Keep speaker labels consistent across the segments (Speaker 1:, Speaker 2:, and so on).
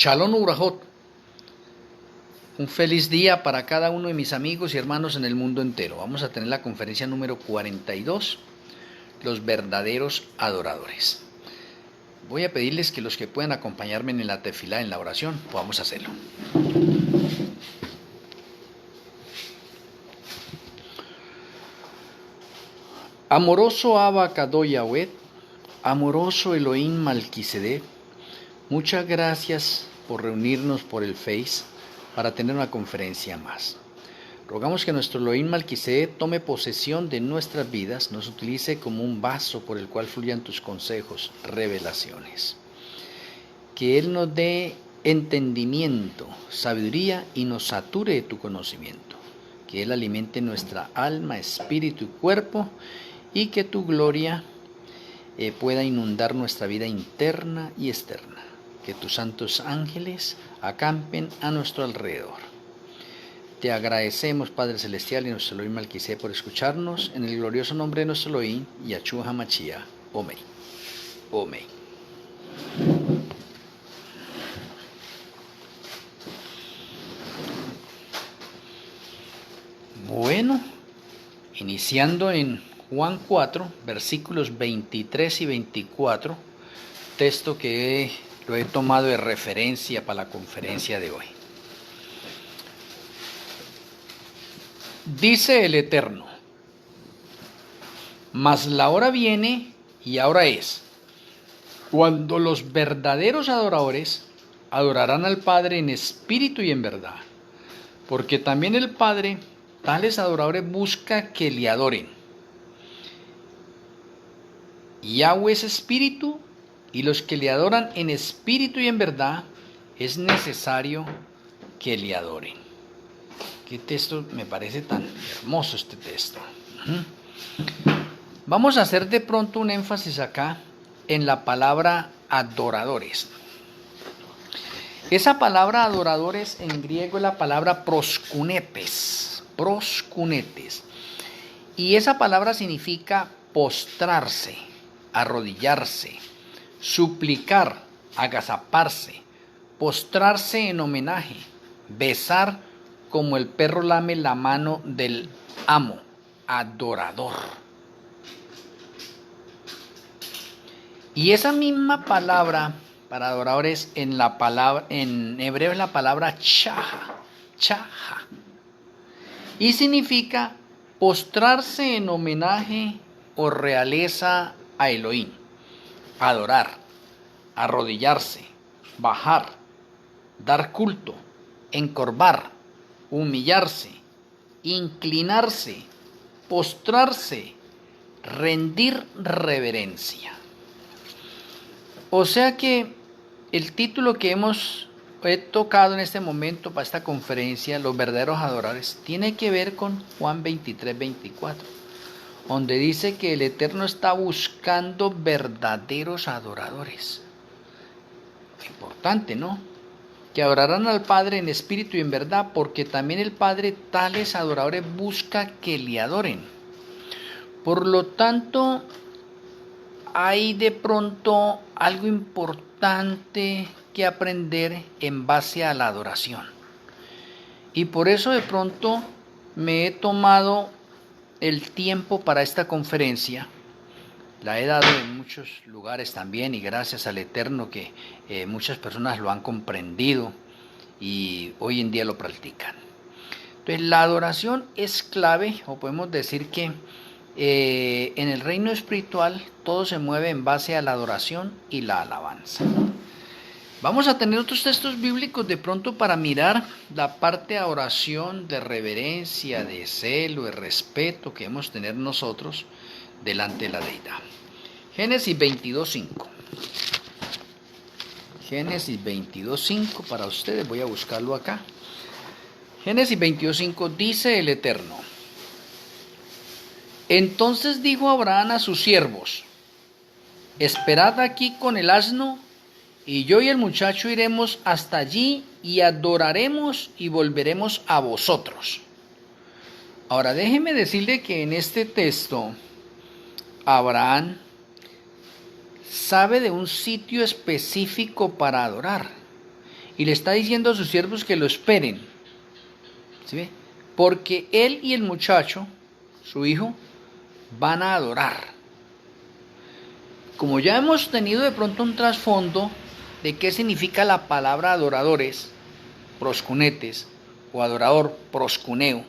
Speaker 1: Shalom Ubrajot. Un feliz día para cada uno de mis amigos y hermanos en el mundo entero. Vamos a tener la conferencia número 42, los verdaderos adoradores. Voy a pedirles que los que puedan acompañarme en la tefilá, en la oración, podamos hacerlo. Amoroso Abba Kadosh Yahweh, amoroso Elohim Malquisedec, muchas gracias por reunirnos por el Face para tener una conferencia más. Rogamos que nuestro Elohim Malquisedec tome posesión de nuestras vidas, nos utilice como un vaso por el cual fluyan tus consejos, revelaciones. Que Él nos dé entendimiento, sabiduría y nos sature de tu conocimiento. Que Él alimente nuestra alma, espíritu y cuerpo y que tu gloria pueda inundar nuestra vida interna y externa. Que tus santos ángeles acampen a nuestro alrededor. Te agradecemos, Padre Celestial y nuestro Elohim Malquisedec, por escucharnos en el glorioso nombre de nuestro Elohim, Yahshua HaMashiach. Amén. Amén. Bueno, iniciando en Juan 4, versículos 23 y 24, texto que lo he tomado de referencia para la conferencia de hoy. Dice el Eterno: mas la hora viene y ahora es, cuando los verdaderos adoradores adorarán al Padre en espíritu y en verdad, porque también el Padre tales adoradores busca que le adoren. Yahweh es espíritu, y los que le adoran en espíritu y en verdad, es necesario que le adoren. Qué texto, me parece tan hermoso este texto. Vamos a hacer de pronto un énfasis acá en la palabra adoradores. Esa palabra adoradores en griego es la palabra proskunetes. Y esa palabra significa postrarse, arrodillarse, suplicar, agazaparse, postrarse en homenaje, besar como el perro lame la mano del amo, adorador. Y esa misma palabra para adoradores en hebreo es la palabra chaja, y significa postrarse en homenaje o realeza a Elohim, adorar, arrodillarse, bajar, dar culto, encorvar, humillarse, inclinarse, postrarse, rendir reverencia. O sea que el título que he tocado en este momento para esta conferencia, los verdaderos adoradores, tiene que ver con Juan 23, 24, donde dice que el Eterno está buscando verdaderos adoradores. Importante, ¿no? Que adorarán al Padre en espíritu y en verdad, porque también el Padre tales adoradores busca que le adoren. Por lo tanto, hay de pronto algo importante que aprender en base a la adoración. Y por eso de pronto me he tomado el tiempo para esta conferencia. La he dado en muchos lugares también y gracias al Eterno que muchas personas lo han comprendido y hoy en día lo practican. Entonces la adoración es clave, o podemos decir que en el reino espiritual todo se mueve en base a la adoración y la alabanza. Vamos a tener otros textos bíblicos de pronto para mirar la parte de oración, de reverencia, de celo, de respeto que debemos tener nosotros delante de la deidad. Génesis 22:5. Génesis 22:5 para ustedes, voy a buscarlo acá. Génesis 22:5 dice el Eterno: entonces dijo Abraham a sus siervos: esperad aquí con el asno, y yo y el muchacho iremos hasta allí y adoraremos y volveremos a vosotros. Ahora déjeme decirle que en este texto Abraham sabe de un sitio específico para adorar. y le está diciendo a sus siervos que lo esperen. ¿Sí ve? Porque él y el muchacho, su hijo, van a adorar. Como ya hemos tenido de pronto un trasfondo de qué significa la palabra adoradores, proscunetes, o adorador, proscuneo.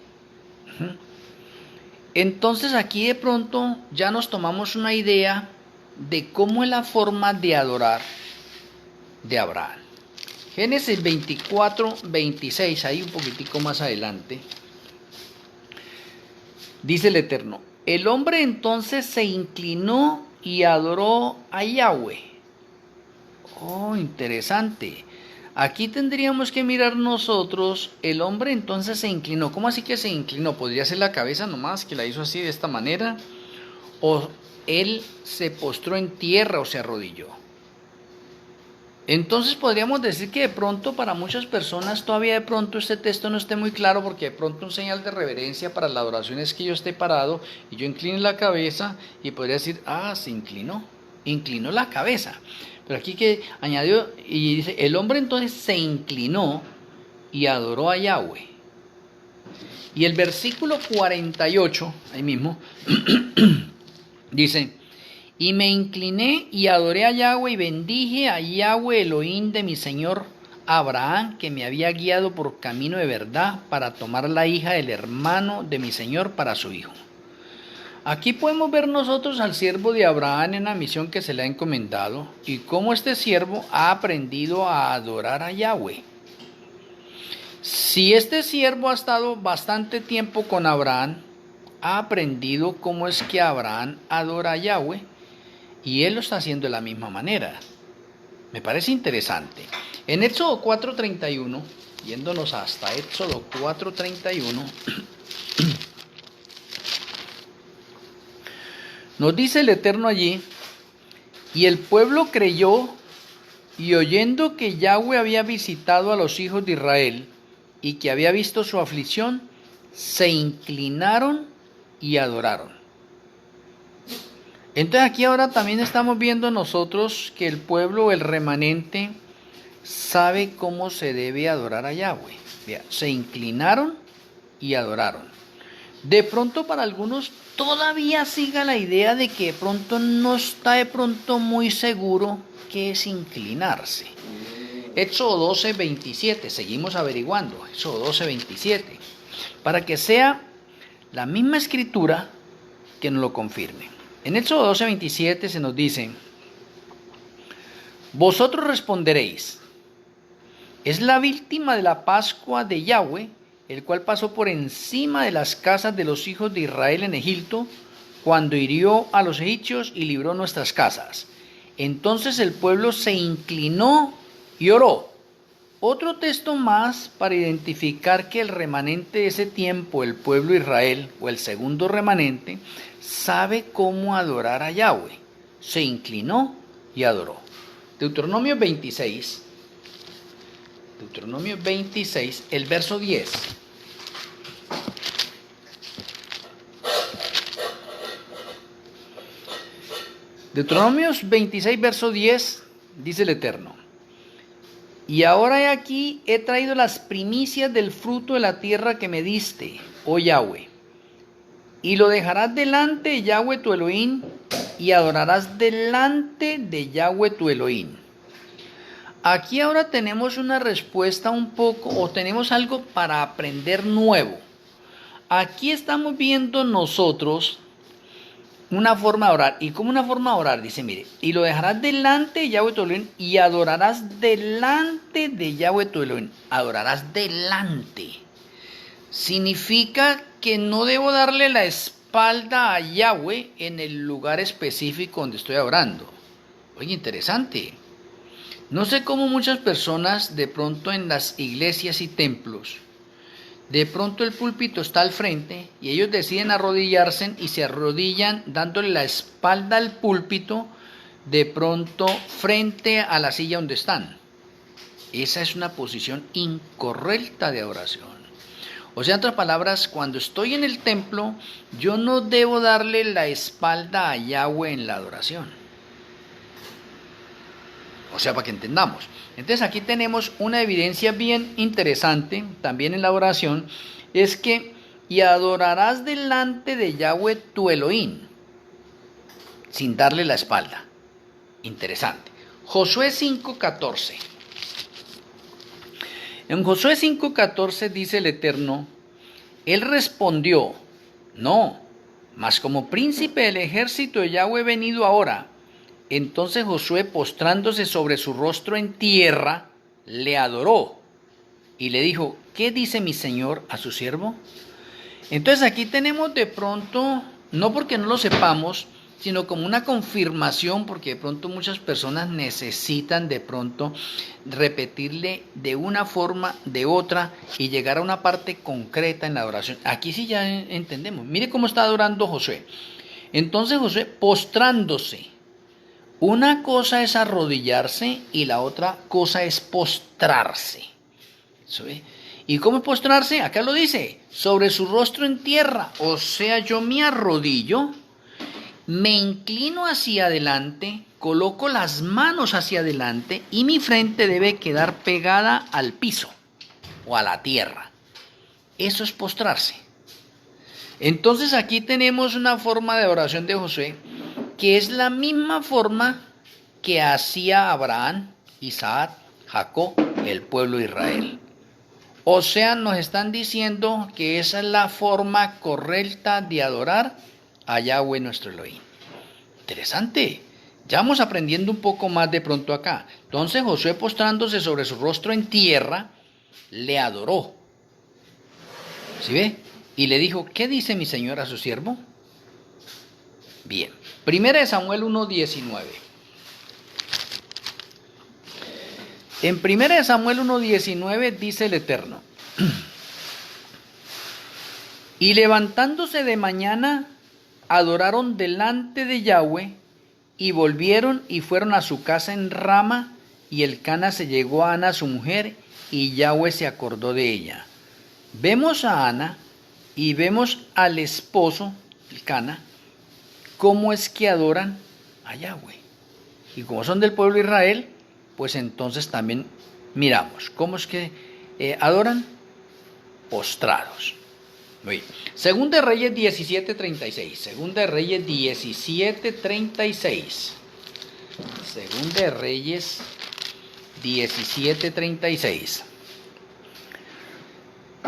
Speaker 1: Entonces aquí de pronto ya nos tomamos una idea de cómo es la forma de adorar de Abraham. Génesis 24, 26, ahí un poquitico más adelante, dice el Eterno: el hombre entonces se inclinó y adoró a Yahweh. Oh, interesante. Aquí tendríamos que mirar nosotros, el hombre entonces se inclinó. ¿Cómo así que se inclinó? ¿Podría ser la cabeza nomás que la hizo así de esta manera? ¿O él se postró en tierra o se arrodilló? Entonces podríamos decir que de pronto para muchas personas todavía de pronto este texto no esté muy claro, porque de pronto un señal de reverencia para la adoración es que yo esté parado y yo incline la cabeza, y podría decir, se inclinó la cabeza. Pero aquí que añadió y dice, el hombre entonces se inclinó y adoró a Yahweh. Y el versículo 48, ahí mismo, dice: y me incliné y adoré a Yahweh y bendije a Yahweh Elohim de mi señor Abraham, que me había guiado por camino de verdad para tomar la hija del hermano de mi señor para su hijo. Aquí podemos ver nosotros al siervo de Abraham en una misión que se le ha encomendado y cómo este siervo ha aprendido a adorar a Yahweh. Si este siervo ha estado bastante tiempo con Abraham, ha aprendido cómo es que Abraham adora a Yahweh, y él lo está haciendo de la misma manera. Me parece interesante. En Éxodo 4:31, yéndonos hasta Éxodo 4:31, nos dice el Eterno allí: y el pueblo creyó, y oyendo que Yahweh había visitado a los hijos de Israel, y que había visto su aflicción, se inclinaron y adoraron. Entonces aquí ahora también estamos viendo nosotros que el pueblo, el remanente, sabe cómo se debe adorar a Yahweh. Vea, se inclinaron y adoraron. De pronto para algunos todavía siga la idea de que de pronto no está de pronto muy seguro qué es inclinarse. Éxodo 12:27, seguimos averiguando, Éxodo 12:27, para que sea la misma escritura que nos lo confirme. En Éxodo 12:27 se nos dice: vosotros responderéis, es la víctima de la Pascua de Yahweh, el cual pasó por encima de las casas de los hijos de Israel en Egipto, cuando hirió a los egipcios y libró nuestras casas. Entonces el pueblo se inclinó y oró. Otro texto más para identificar que el remanente de ese tiempo, el pueblo de Israel, o el segundo remanente, sabe cómo adorar a Yahweh. Se inclinó y adoró. Deuteronomio 26, el verso 10. Deuteronomio 26, verso 10, dice el Eterno: y ahora he aquí, he traído las primicias del fruto de la tierra que me diste, oh Yahweh, y lo dejarás delante de Yahweh tu Elohim, y adorarás delante de Yahweh tu Elohim. Aquí ahora tenemos una respuesta un poco, o tenemos algo para aprender nuevo. Aquí estamos viendo nosotros una forma de orar. ¿Y cómo una forma de orar? Dice, mire, y lo dejarás delante de Yahweh tu Elohim, y adorarás delante de Yahweh tu Elohim. Adorarás delante. Significa que no debo darle la espalda a Yahweh en el lugar específico donde estoy adorando. Oye, interesante. No sé cómo muchas personas de pronto en las iglesias y templos, de pronto el púlpito está al frente y ellos deciden arrodillarse y se arrodillan dándole la espalda al púlpito, de pronto frente a la silla donde están. Esa es una posición incorrecta de adoración. O sea, en otras palabras, cuando estoy en el templo, yo no debo darle la espalda a Yahweh en la adoración. O sea, para que entendamos. Entonces aquí tenemos una evidencia bien interesante, también en la oración, es que y adorarás delante de Yahweh tu Elohim, sin darle la espalda. Interesante. Josué 5:14. En Josué 5:14 dice el Eterno, él respondió, no, mas como príncipe del ejército de Yahweh he venido ahora. Entonces Josué, postrándose sobre su rostro en tierra, le adoró y le dijo, ¿qué dice mi señor a su siervo? Entonces aquí tenemos de pronto, no porque no lo sepamos, sino como una confirmación, porque de pronto muchas personas necesitan de pronto repetirle de una forma, de otra, y llegar a una parte concreta en la adoración. Aquí sí ya entendemos. Mire cómo está adorando Josué. Entonces Josué, postrándose. Una cosa es arrodillarse y la otra cosa es postrarse. ¿Sí? ¿Y cómo postrarse? Acá lo dice, sobre su rostro en tierra. O sea, yo me arrodillo, me inclino hacia adelante, coloco las manos hacia adelante y mi frente debe quedar pegada al piso o a la tierra. Eso es postrarse. Entonces aquí tenemos una forma de oración de Josué que es la misma forma que hacía Abraham, Isaac, Jacob, el pueblo de Israel. O sea, nos están diciendo que esa es la forma correcta de adorar a Yahweh nuestro Elohim. Interesante. Ya vamos aprendiendo un poco más de pronto acá. Entonces Josué, postrándose sobre su rostro en tierra, le adoró. ¿Sí ve? Y le dijo, ¿qué dice mi señor a su siervo? Bien. Primera de Samuel 1:19. En Primera de Samuel 1:19 dice el Eterno, y levantándose de mañana, adoraron delante de Yahweh, y volvieron y fueron a su casa en Rama, y Elcana se llegó a Ana su mujer, y Yahweh se acordó de ella. Vemos a Ana, y vemos al esposo, Elcana, cómo es que adoran a Yahweh. Y como son del pueblo de Israel, pues entonces también miramos cómo es que adoran postrados. Muy bien. Segunda de Reyes 17:36. Segunda de Reyes 17:36. Segunda de Reyes 17:36.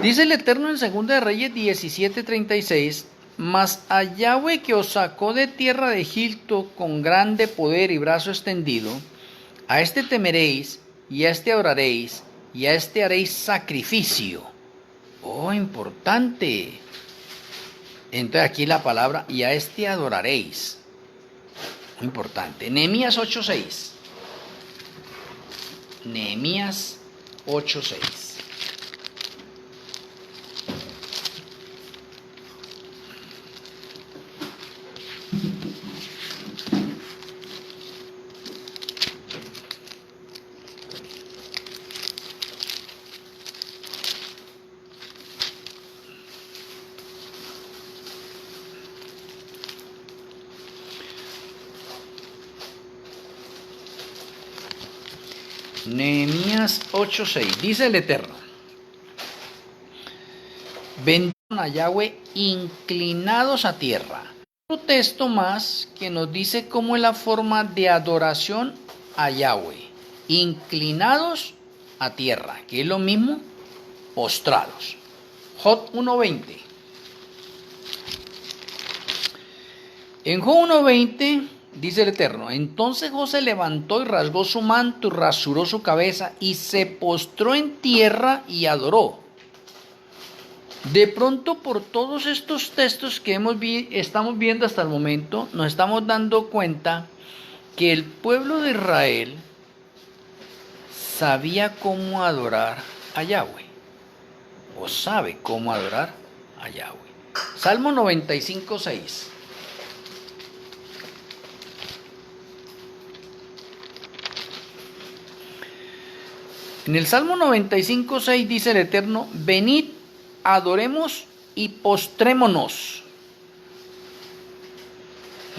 Speaker 1: Dice el Eterno en Segunda de Reyes 17:36, mas a Yahweh que os sacó de tierra de Egipto con grande poder y brazo extendido, a este temeréis, y a este adoraréis, y a este haréis sacrificio. Oh, importante. Entonces aquí la palabra, y a este adoraréis. Muy importante. Nehemías 8:6. Nehemías 8:6. Nehemías 8:6, dice el Eterno, bendigan a Yahweh inclinados a tierra. Otro texto más que nos dice cómo es la forma de adoración a Yahweh, inclinados a tierra, que es lo mismo, postrados. Job 1:20. En Job 1:20 dice el Eterno, entonces Job se levantó y rasgó su manto y rasuró su cabeza y se postró en tierra y adoró. De pronto, por todos estos textos que estamos viendo hasta el momento, nos estamos dando cuenta que el pueblo de Israel sabía cómo adorar a Yahweh, o sabe cómo adorar a Yahweh. Salmo 95:6. En el Salmo 95:6 dice el Eterno, venid, adoremos y postrémonos.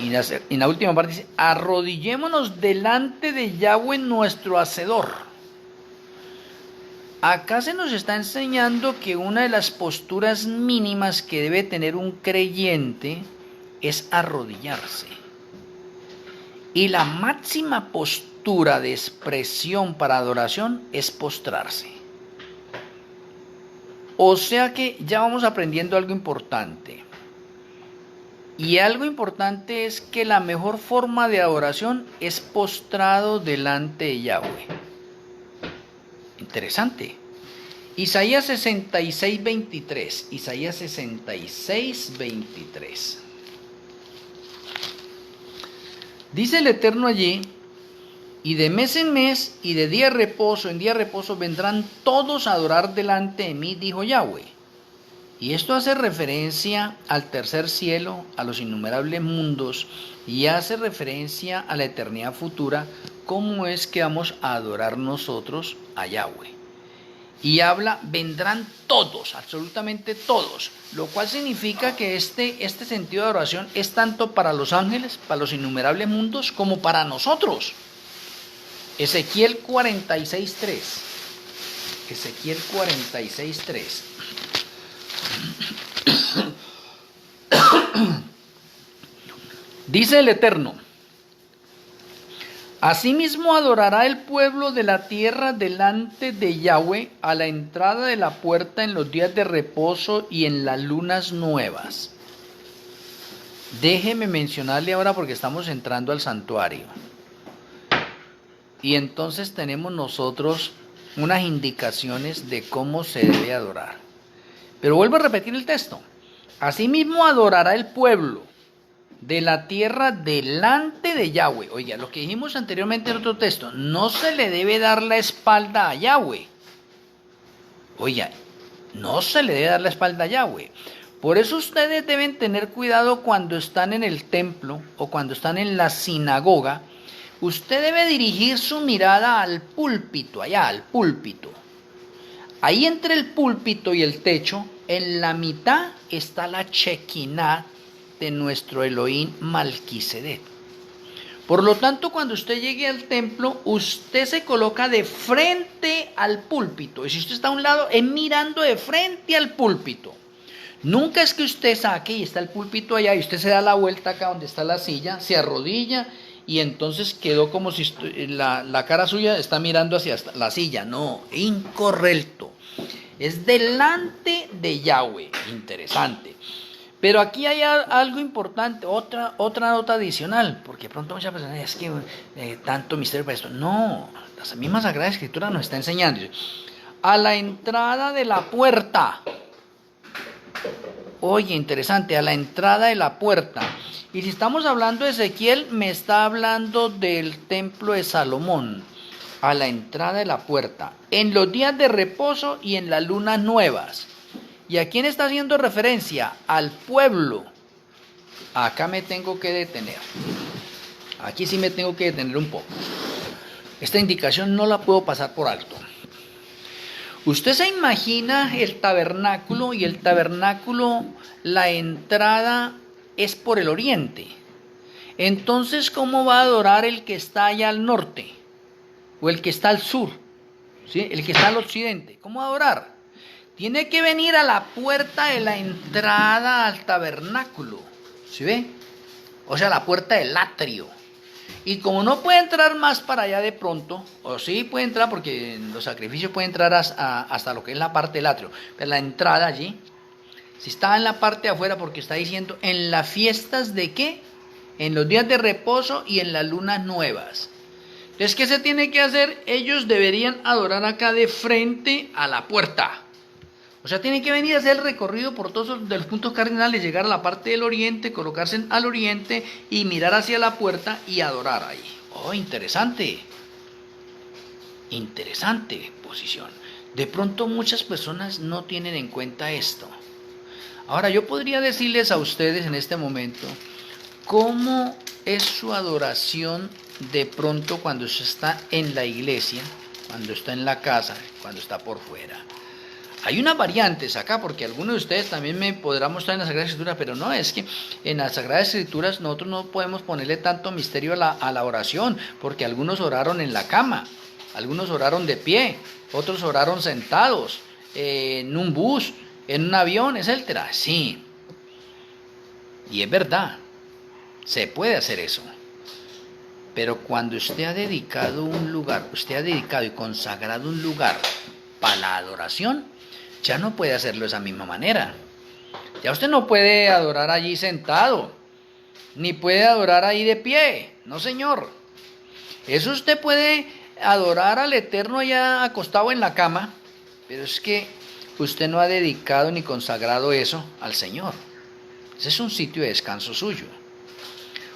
Speaker 1: Y en la última parte dice, arrodillémonos delante de Yahweh nuestro Hacedor. Acá se nos está enseñando que una de las posturas mínimas que debe tener un creyente es arrodillarse. Y la máxima postura de expresión para adoración es postrarse. O sea que ya vamos aprendiendo algo importante. Y algo importante es que la mejor forma de adoración es postrado delante de Yahweh. Interesante. Isaías 66, 23. Isaías 66, 23. Dice el Eterno allí, y de mes en mes y de día de reposo en día de reposo vendrán todos a adorar delante de mí, dijo Yahweh. Y esto hace referencia al tercer cielo, a los innumerables mundos, y hace referencia a la eternidad futura, cómo es que vamos a adorar nosotros a Yahweh. Y habla, vendrán todos, absolutamente todos, lo cual significa que este sentido de adoración es tanto para los ángeles, para los innumerables mundos, como para nosotros. Ezequiel 46.3. Ezequiel 46.3. Dice el Eterno, asimismo adorará el pueblo de la tierra delante de Yahweh a la entrada de la puerta en los días de reposo y en las lunas nuevas. Déjeme mencionarle ahora porque estamos entrando al santuario. Y entonces tenemos nosotros unas indicaciones de cómo se debe adorar. Pero vuelvo a repetir el texto. Asimismo adorará el pueblo de la tierra delante de Yahweh. Oiga, lo que dijimos anteriormente en otro texto, no se le debe dar la espalda a Yahweh. Oiga, no se le debe dar la espalda a Yahweh. Por eso ustedes deben tener cuidado cuando están en el templo o cuando están en la sinagoga. Usted debe dirigir su mirada al púlpito, allá al púlpito. Ahí entre el púlpito y el techo, en la mitad está la Shekinah de nuestro Elohim Malquisedec. Por lo tanto, cuando usted llegue al templo, usted se coloca de frente al púlpito. Y si usted está a un lado, es mirando de frente al púlpito. Nunca es que usted saque y está el púlpito allá y usted se da la vuelta acá donde está la silla, se arrodilla y entonces quedó como si la cara suya está mirando hacia la silla. No, incorrecto. Es delante de Yahweh. Interesante. Pero aquí hay algo importante, otra nota adicional, porque pronto muchas personas es que tanto misterio para esto. No, la misma Sagrada Escritura nos está enseñando. A la entrada de la puerta. Oye, interesante, a la entrada de la puerta. Y si estamos hablando de Ezequiel, me está hablando del templo de Salomón. A la entrada de la puerta. En los días de reposo y en las lunas nuevas. ¿Y a quién está haciendo referencia? Al pueblo. Acá me tengo que detener. Aquí sí me tengo que detener un poco. Esta indicación no la puedo pasar por alto. Usted se imagina el tabernáculo y el tabernáculo, la entrada es por el oriente. Entonces, ¿cómo va a adorar el que está allá al norte? O el que está al sur, ¿sí? El que está al occidente. ¿Cómo va a adorar? Tiene que venir a la puerta de la entrada al tabernáculo. ¿Sí ve? O sea, la puerta del atrio. Y como no puede entrar más para allá de pronto, o sí puede entrar porque en los sacrificios puede entrar hasta lo que es la parte del atrio, pero la entrada allí, si está en la parte de afuera porque está diciendo, en las fiestas de ¿qué? En los días de reposo y en las lunas nuevas. Entonces, ¿qué se tiene que hacer? Ellos deberían adorar acá de frente a la puerta. O sea, tienen que venir a hacer el recorrido por todos los puntos cardinales, llegar a la parte del oriente, colocarse al oriente y mirar hacia la puerta y adorar ahí. Oh, interesante. Interesante posición. De pronto muchas personas no tienen en cuenta esto. Ahora, yo podría decirles a ustedes en este momento cómo es su adoración de pronto cuando se está en la iglesia, cuando está en la casa, cuando está por fuera. Hay unas variantes acá, porque algunos de ustedes también me podrán mostrar en la Sagrada Escritura, pero no, es que en las Sagradas Escrituras nosotros no podemos ponerle tanto misterio a la oración, porque algunos oraron en la cama, algunos oraron de pie, otros oraron sentados, en un bus, en un avión, etcétera. Sí, y es verdad, se puede hacer eso. Pero cuando usted ha dedicado un lugar, usted ha dedicado y consagrado un lugar para la adoración, ya no puede hacerlo de esa misma manera. Ya usted no puede adorar allí sentado, ni puede adorar ahí de pie. No, señor. Eso usted puede adorar al Eterno allá acostado en la cama, pero es que usted no ha dedicado ni consagrado eso al Señor. Ese es un sitio de descanso suyo.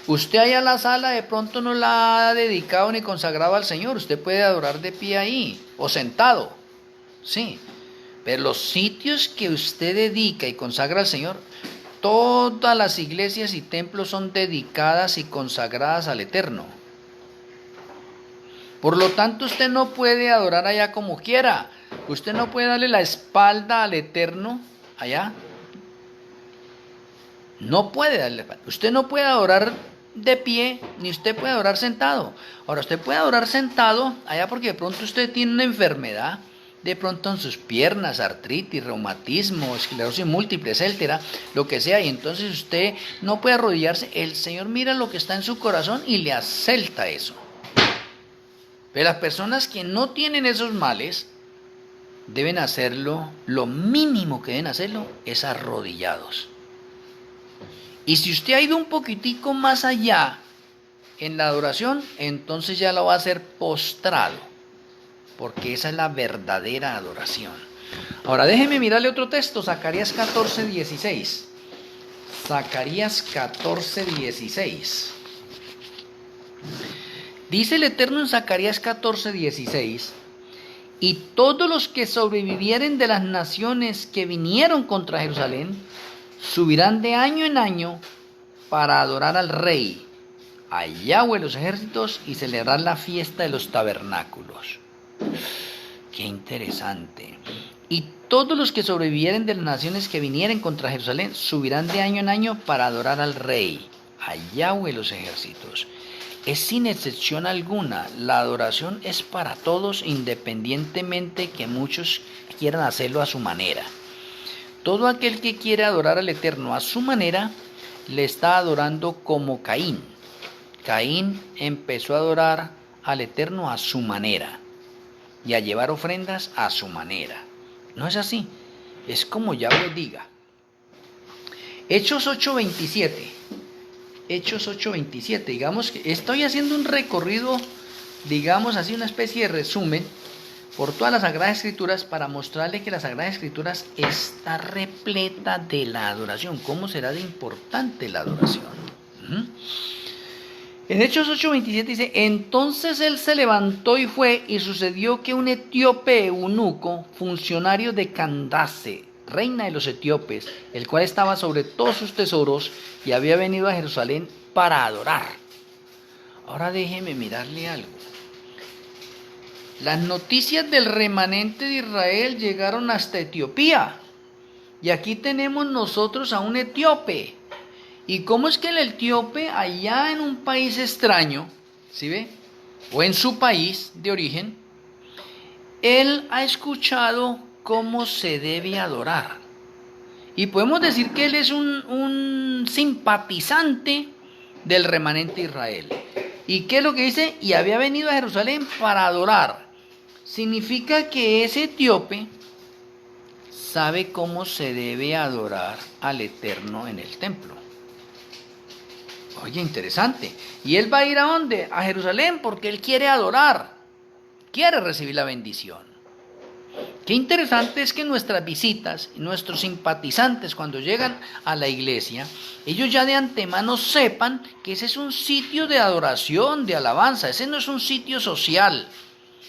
Speaker 1: Usted allá en la sala de pronto no la ha dedicado ni consagrado al Señor. Usted puede adorar de pie ahí o sentado. Sí. Pero los sitios que usted dedica y consagra al Señor, todas las iglesias y templos son dedicadas y consagradas al Eterno. Por lo tanto, usted no puede adorar allá como quiera. Usted no puede darle la espalda al Eterno allá. No puede darle la espalda. Usted no puede adorar de pie, ni usted puede adorar sentado. Ahora, usted puede adorar sentado allá porque de pronto usted tiene una enfermedad, de pronto en sus piernas, artritis, reumatismo, esclerosis múltiple, etcétera, lo que sea, y entonces usted no puede arrodillarse. El Señor mira lo que está en su corazón y le acepta eso. Pero las personas que no tienen esos males deben hacerlo, lo mínimo que deben hacerlo es arrodillados. Y si usted ha ido un poquitico más allá en la adoración, entonces ya lo va a hacer postrado, porque esa es la verdadera adoración. Ahora déjeme mirarle otro texto, Zacarías 14:16. Zacarías 14:16. Dice el Eterno en Zacarías 14:16: y todos los que sobrevivieren de las naciones que vinieron contra Jerusalén, subirán de año en año para adorar al Rey, a Yahweh de los ejércitos, y celebrar la fiesta de los tabernáculos. Qué interesante. Y todos los que sobrevivieren de las naciones que vinieren contra Jerusalén, subirán de año en año para adorar al Rey, a Yahweh de los ejércitos. Es sin excepción alguna, la adoración es para todos, independientemente que muchos quieran hacerlo a su manera. Todo aquel que quiere adorar al Eterno a su manera, le está adorando como Caín. Caín empezó a adorar al Eterno a su manera y a llevar ofrendas a su manera. No es así, es como Yahweh diga. Hechos 8:27. Hechos 8:27. Digamos que estoy haciendo un recorrido, digamos así, una especie de resumen por todas las Sagradas Escrituras para mostrarle que las Sagradas Escrituras está repleta de la adoración. ¿Cómo será de importante la adoración? En Hechos 8:27 dice: entonces él se levantó y fue, y sucedió que un etíope eunuco, funcionario de Candace, reina de los etíopes, el cual estaba sobre todos sus tesoros, y había venido a Jerusalén para adorar. Ahora déjeme mirarle algo. Las noticias del remanente de Israel llegaron hasta Etiopía. Y aquí tenemos nosotros a un etíope. ¿Y cómo es que el etíope allá en un país extraño, ¿sí ve? O en su país de origen, él ha escuchado cómo se debe adorar? Y podemos decir que él es un simpatizante del remanente de Israel. ¿Y qué es lo que dice? Y había venido a Jerusalén para adorar. Significa que ese etíope sabe cómo se debe adorar al Eterno en el templo. Oye, interesante. ¿Y él va a ir a dónde? A Jerusalén, porque él quiere adorar, quiere recibir la bendición. Qué interesante es que nuestras visitas, nuestros simpatizantes cuando llegan a la iglesia, ellos ya de antemano sepan que ese es un sitio de adoración, de alabanza. Ese no es un sitio social.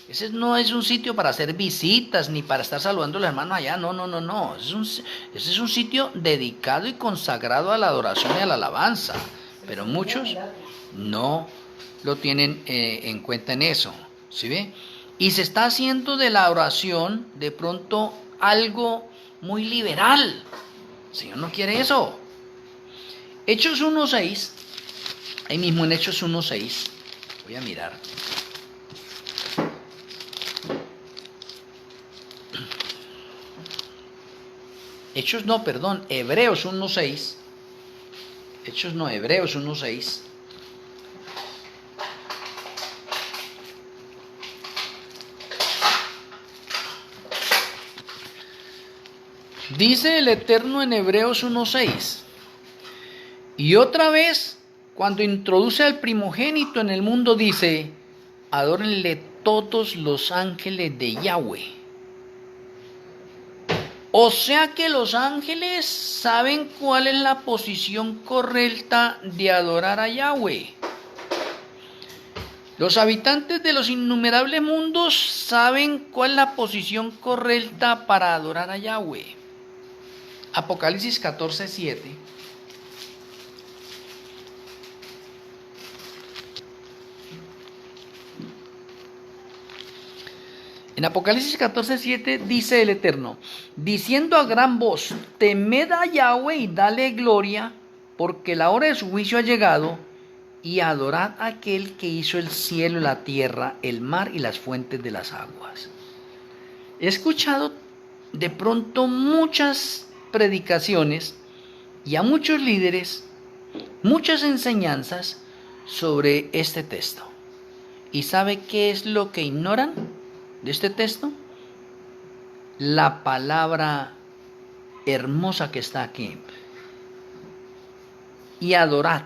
Speaker 1: Ese no es un sitio para hacer visitas ni para estar saludando a los hermanos allá. No. Ese es un sitio dedicado y consagrado a la adoración y a la alabanza. Pero muchos no lo tienen en cuenta en eso. ¿Sí ve? Y se está haciendo de la oración de pronto algo muy liberal. El Señor no quiere eso. Hechos 1:6, ahí mismo en Hechos 1:6, voy a mirar. Hebreos 1:6. Hebreos 1:6. Dice el Eterno en Hebreos 1:6. Y otra vez, cuando introduce al primogénito en el mundo, dice: adórenle todos los ángeles de Yahweh. O sea que los ángeles saben cuál es la posición correcta de adorar a Yahweh. Los habitantes de los innumerables mundos saben cuál es la posición correcta para adorar a Yahweh. Apocalipsis 14:7. En Apocalipsis 14:7 dice el Eterno: diciendo a gran voz: temed a Yahweh y dale gloria, porque la hora de su juicio ha llegado, y adorad a aquel que hizo el cielo, la tierra, el mar y las fuentes de las aguas. He escuchado de pronto muchas predicaciones y a muchos líderes, muchas enseñanzas sobre este texto. ¿Y sabe qué es lo que ignoran de este texto? La palabra hermosa que está aquí. Y adorad.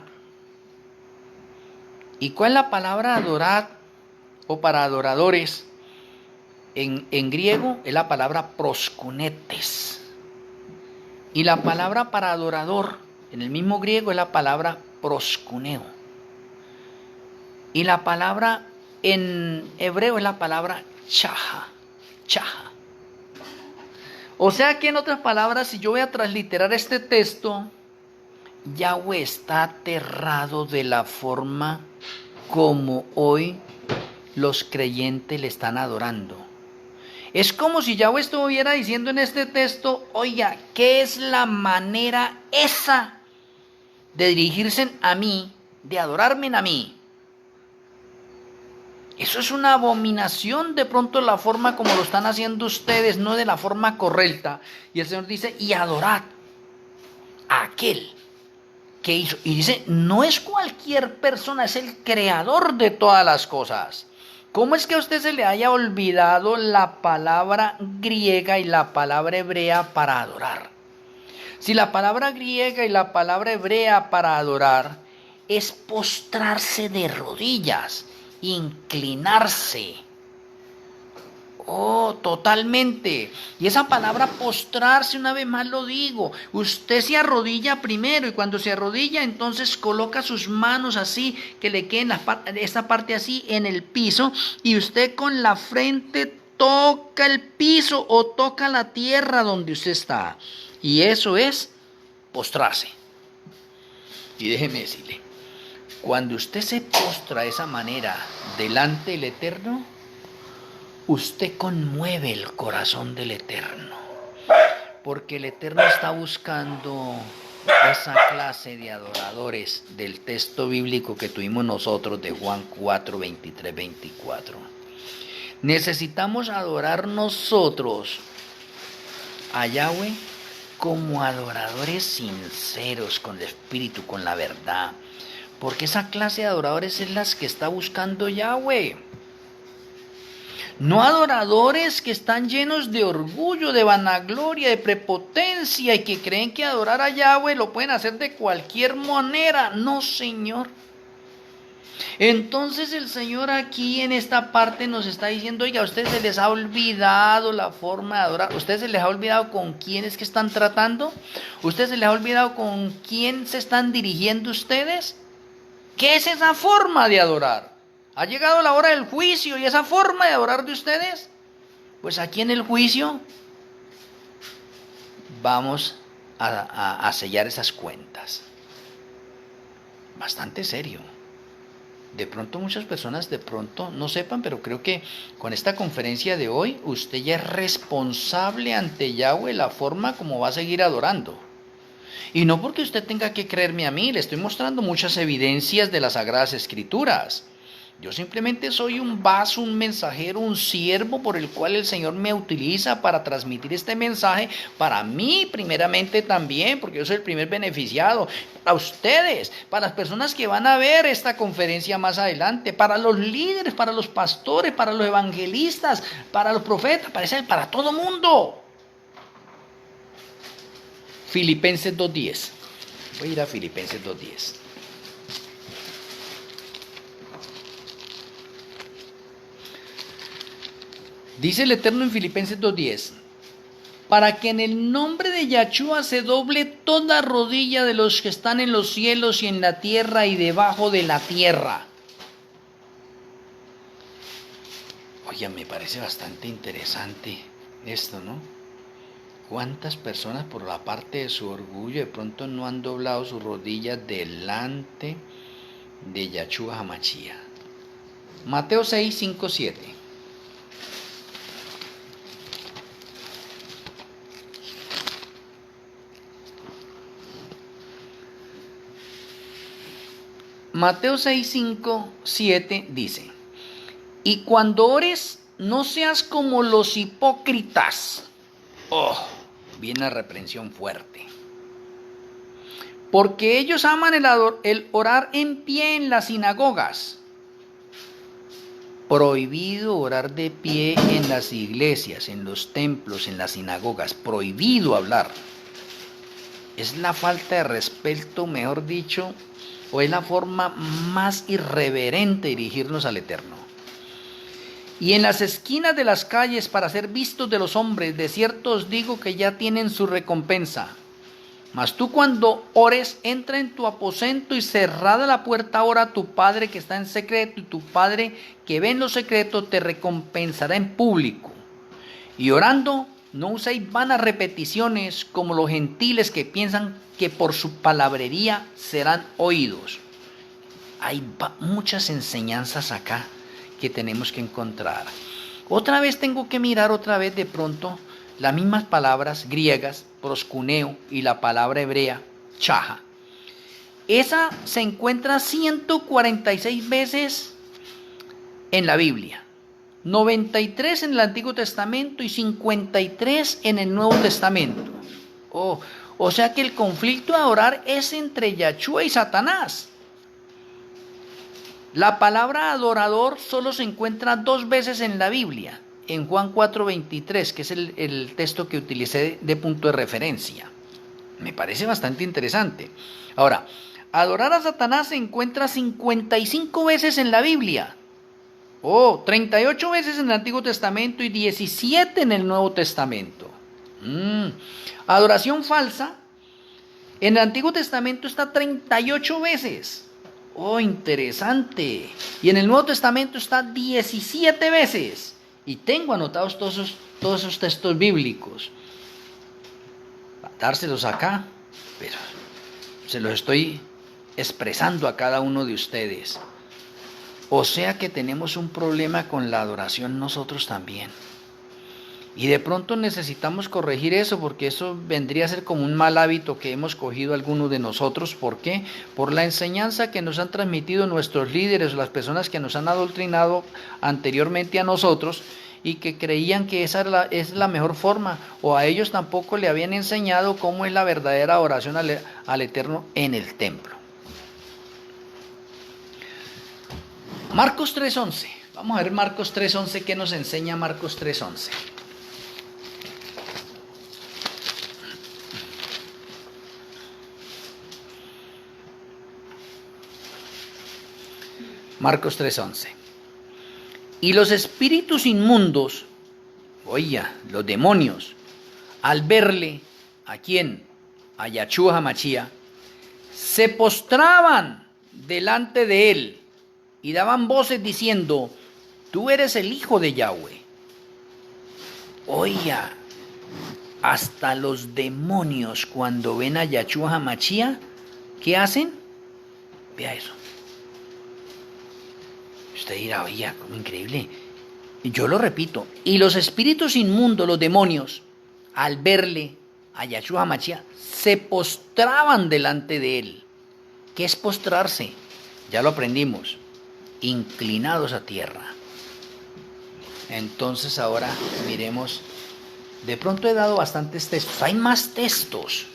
Speaker 1: ¿Y cuál es la palabra adorad o para adoradores? En griego es la palabra proskunetes. Y la palabra para adorador en el mismo griego es la palabra proskuneo. Y la palabra en hebreo es la palabra chaja. Chaja. O sea que en otras palabras, si yo voy a transliterar este texto, Yahweh está aterrado de la forma como hoy los creyentes le están adorando. Es como si Yahweh estuviera diciendo en este texto: oiga, ¿qué es la manera esa de dirigirse a mí, de adorarme a mí? Eso es una abominación, de pronto la forma como lo están haciendo ustedes, no de la forma correcta. Y el Señor dice: y adorad a aquel que hizo. Y dice, no es cualquier persona, es el creador de todas las cosas. ¿Cómo es que a usted se le haya olvidado la palabra griega y la palabra hebrea para adorar? Si la palabra griega y la palabra hebrea para adorar es postrarse de rodillas, inclinarse. Oh, totalmente. Y esa palabra postrarse, una vez más lo digo, usted se arrodilla primero, y cuando se arrodilla entonces coloca sus manos así, que le queden esta parte así en el piso, y usted con la frente toca el piso o toca la tierra donde usted está. Y eso es postrarse. Y déjeme decirle, cuando usted se postra de esa manera delante del Eterno, usted conmueve el corazón del Eterno, porque el Eterno está buscando esa clase de adoradores del texto bíblico que tuvimos nosotros de Juan 4, 23, 24. Necesitamos adorar nosotros a Yahweh como adoradores sinceros, con el espíritu, con la verdad, porque esa clase de adoradores es las que está buscando Yahweh. No adoradores que están llenos de orgullo, de vanagloria, de prepotencia y que creen que adorar a Yahweh lo pueden hacer de cualquier manera. No, Señor. Entonces el Señor aquí en esta parte nos está diciendo: oiga, a ustedes se les ha olvidado la forma de adorar. ¿A ustedes se les ha olvidado con quién es que están tratando? ¿A ustedes se les ha olvidado con quién se están dirigiendo ustedes? ¿Qué es esa forma de adorar? ¿Ha llegado la hora del juicio y esa forma de adorar de ustedes? Pues aquí en el juicio vamos a sellar esas cuentas. Bastante serio. De pronto muchas personas de pronto no sepan, pero creo que con esta conferencia de hoy usted ya es responsable ante Yahweh la forma como va a seguir adorando. Y no porque usted tenga que creerme a mí, le estoy mostrando muchas evidencias de las Sagradas Escrituras. Yo simplemente soy un vaso, un mensajero, un siervo por el cual el Señor me utiliza para transmitir este mensaje para mí primeramente también, porque yo soy el primer beneficiado, para ustedes, para las personas que van a ver esta conferencia más adelante, para los líderes, para los pastores, para los evangelistas, para los profetas, para todo mundo. Filipenses 2:10. Voy a ir a Filipenses 2:10. Dice el Eterno en Filipenses 2:10, para que en el nombre de Yahshua se doble toda rodilla de los que están en los cielos y en la tierra y debajo de la tierra. Oye, me parece bastante interesante esto, ¿no? ¿Cuántas personas por la parte de su orgullo de pronto no han doblado sus rodillas delante de Yahshua Hamashiach? Mateo 6, 5, 7. Mateo 6, 5, 7 dice, y cuando ores, no seas como los hipócritas. Oh, viene la reprensión fuerte. Porque ellos aman el orar en pie en las sinagogas. Prohibido orar de pie en las iglesias, en los templos, en las sinagogas. Prohibido hablar. Es la falta de respeto, mejor dicho, o es la forma más irreverente de dirigirnos al Eterno. Y en las esquinas de las calles para ser vistos de los hombres, de cierto os digo que ya tienen su recompensa. Mas tú cuando ores, entra en tu aposento y cerrada la puerta ora a tu Padre que está en secreto, y tu Padre que ve en lo secreto te recompensará en público. Y orando, no uséis vanas repeticiones como los gentiles que piensan que por su palabrería serán oídos. Hay muchas enseñanzas acá que tenemos que encontrar. Otra vez tengo que mirar otra vez de pronto las mismas palabras griegas, proscuneo, y la palabra hebrea, chaja. Esa se encuentra 146 veces en la Biblia. 93 en el Antiguo Testamento y 53 en el Nuevo Testamento. O sea que el conflicto a orar es entre Yahshua y Satanás. La palabra adorador solo se encuentra 2 veces en la Biblia, en Juan 4:23, que es el texto que utilicé de punto de referencia. Me parece bastante interesante. Ahora, adorar a Satanás se encuentra 55 veces en la Biblia. 38 veces en el Antiguo Testamento y 17 en el Nuevo Testamento. Adoración falsa, en el Antiguo Testamento está 38 veces. Interesante. Y en el Nuevo Testamento está 17 veces. Y tengo anotados todos esos textos bíblicos. Para dárselos acá, pero se los estoy expresando a cada uno de ustedes. O sea que tenemos un problema con la adoración nosotros también. Y de pronto necesitamos corregir eso, porque eso vendría a ser como un mal hábito que hemos cogido algunos de nosotros. ¿Por qué? Por la enseñanza que nos han transmitido nuestros líderes, las personas que nos han adoctrinado anteriormente a nosotros, y que creían que esa es la mejor forma, o a ellos tampoco le habían enseñado cómo es la verdadera oración al Eterno en el templo. Marcos 3:11. Vamos a ver Marcos 3:11, ¿qué nos enseña Marcos 3:11? Marcos 3:11. Y los espíritus inmundos, los demonios, al verle, ¿a quién? A Yahshua Hamashiach, se postraban delante de él y daban voces diciendo, tú eres el Hijo de Yahweh. Hasta los demonios cuando ven a Yahshua Hamashiach, ¿qué hacen? Vea eso. Usted dirá, oye, como increíble. Yo lo repito. Y los espíritus inmundos, los demonios, al verle a Yahshua HaMashiach, se postraban delante de él. ¿Qué es postrarse? Ya lo aprendimos. Inclinados a tierra. Entonces ahora miremos. De pronto he dado bastantes textos. Hay más textos.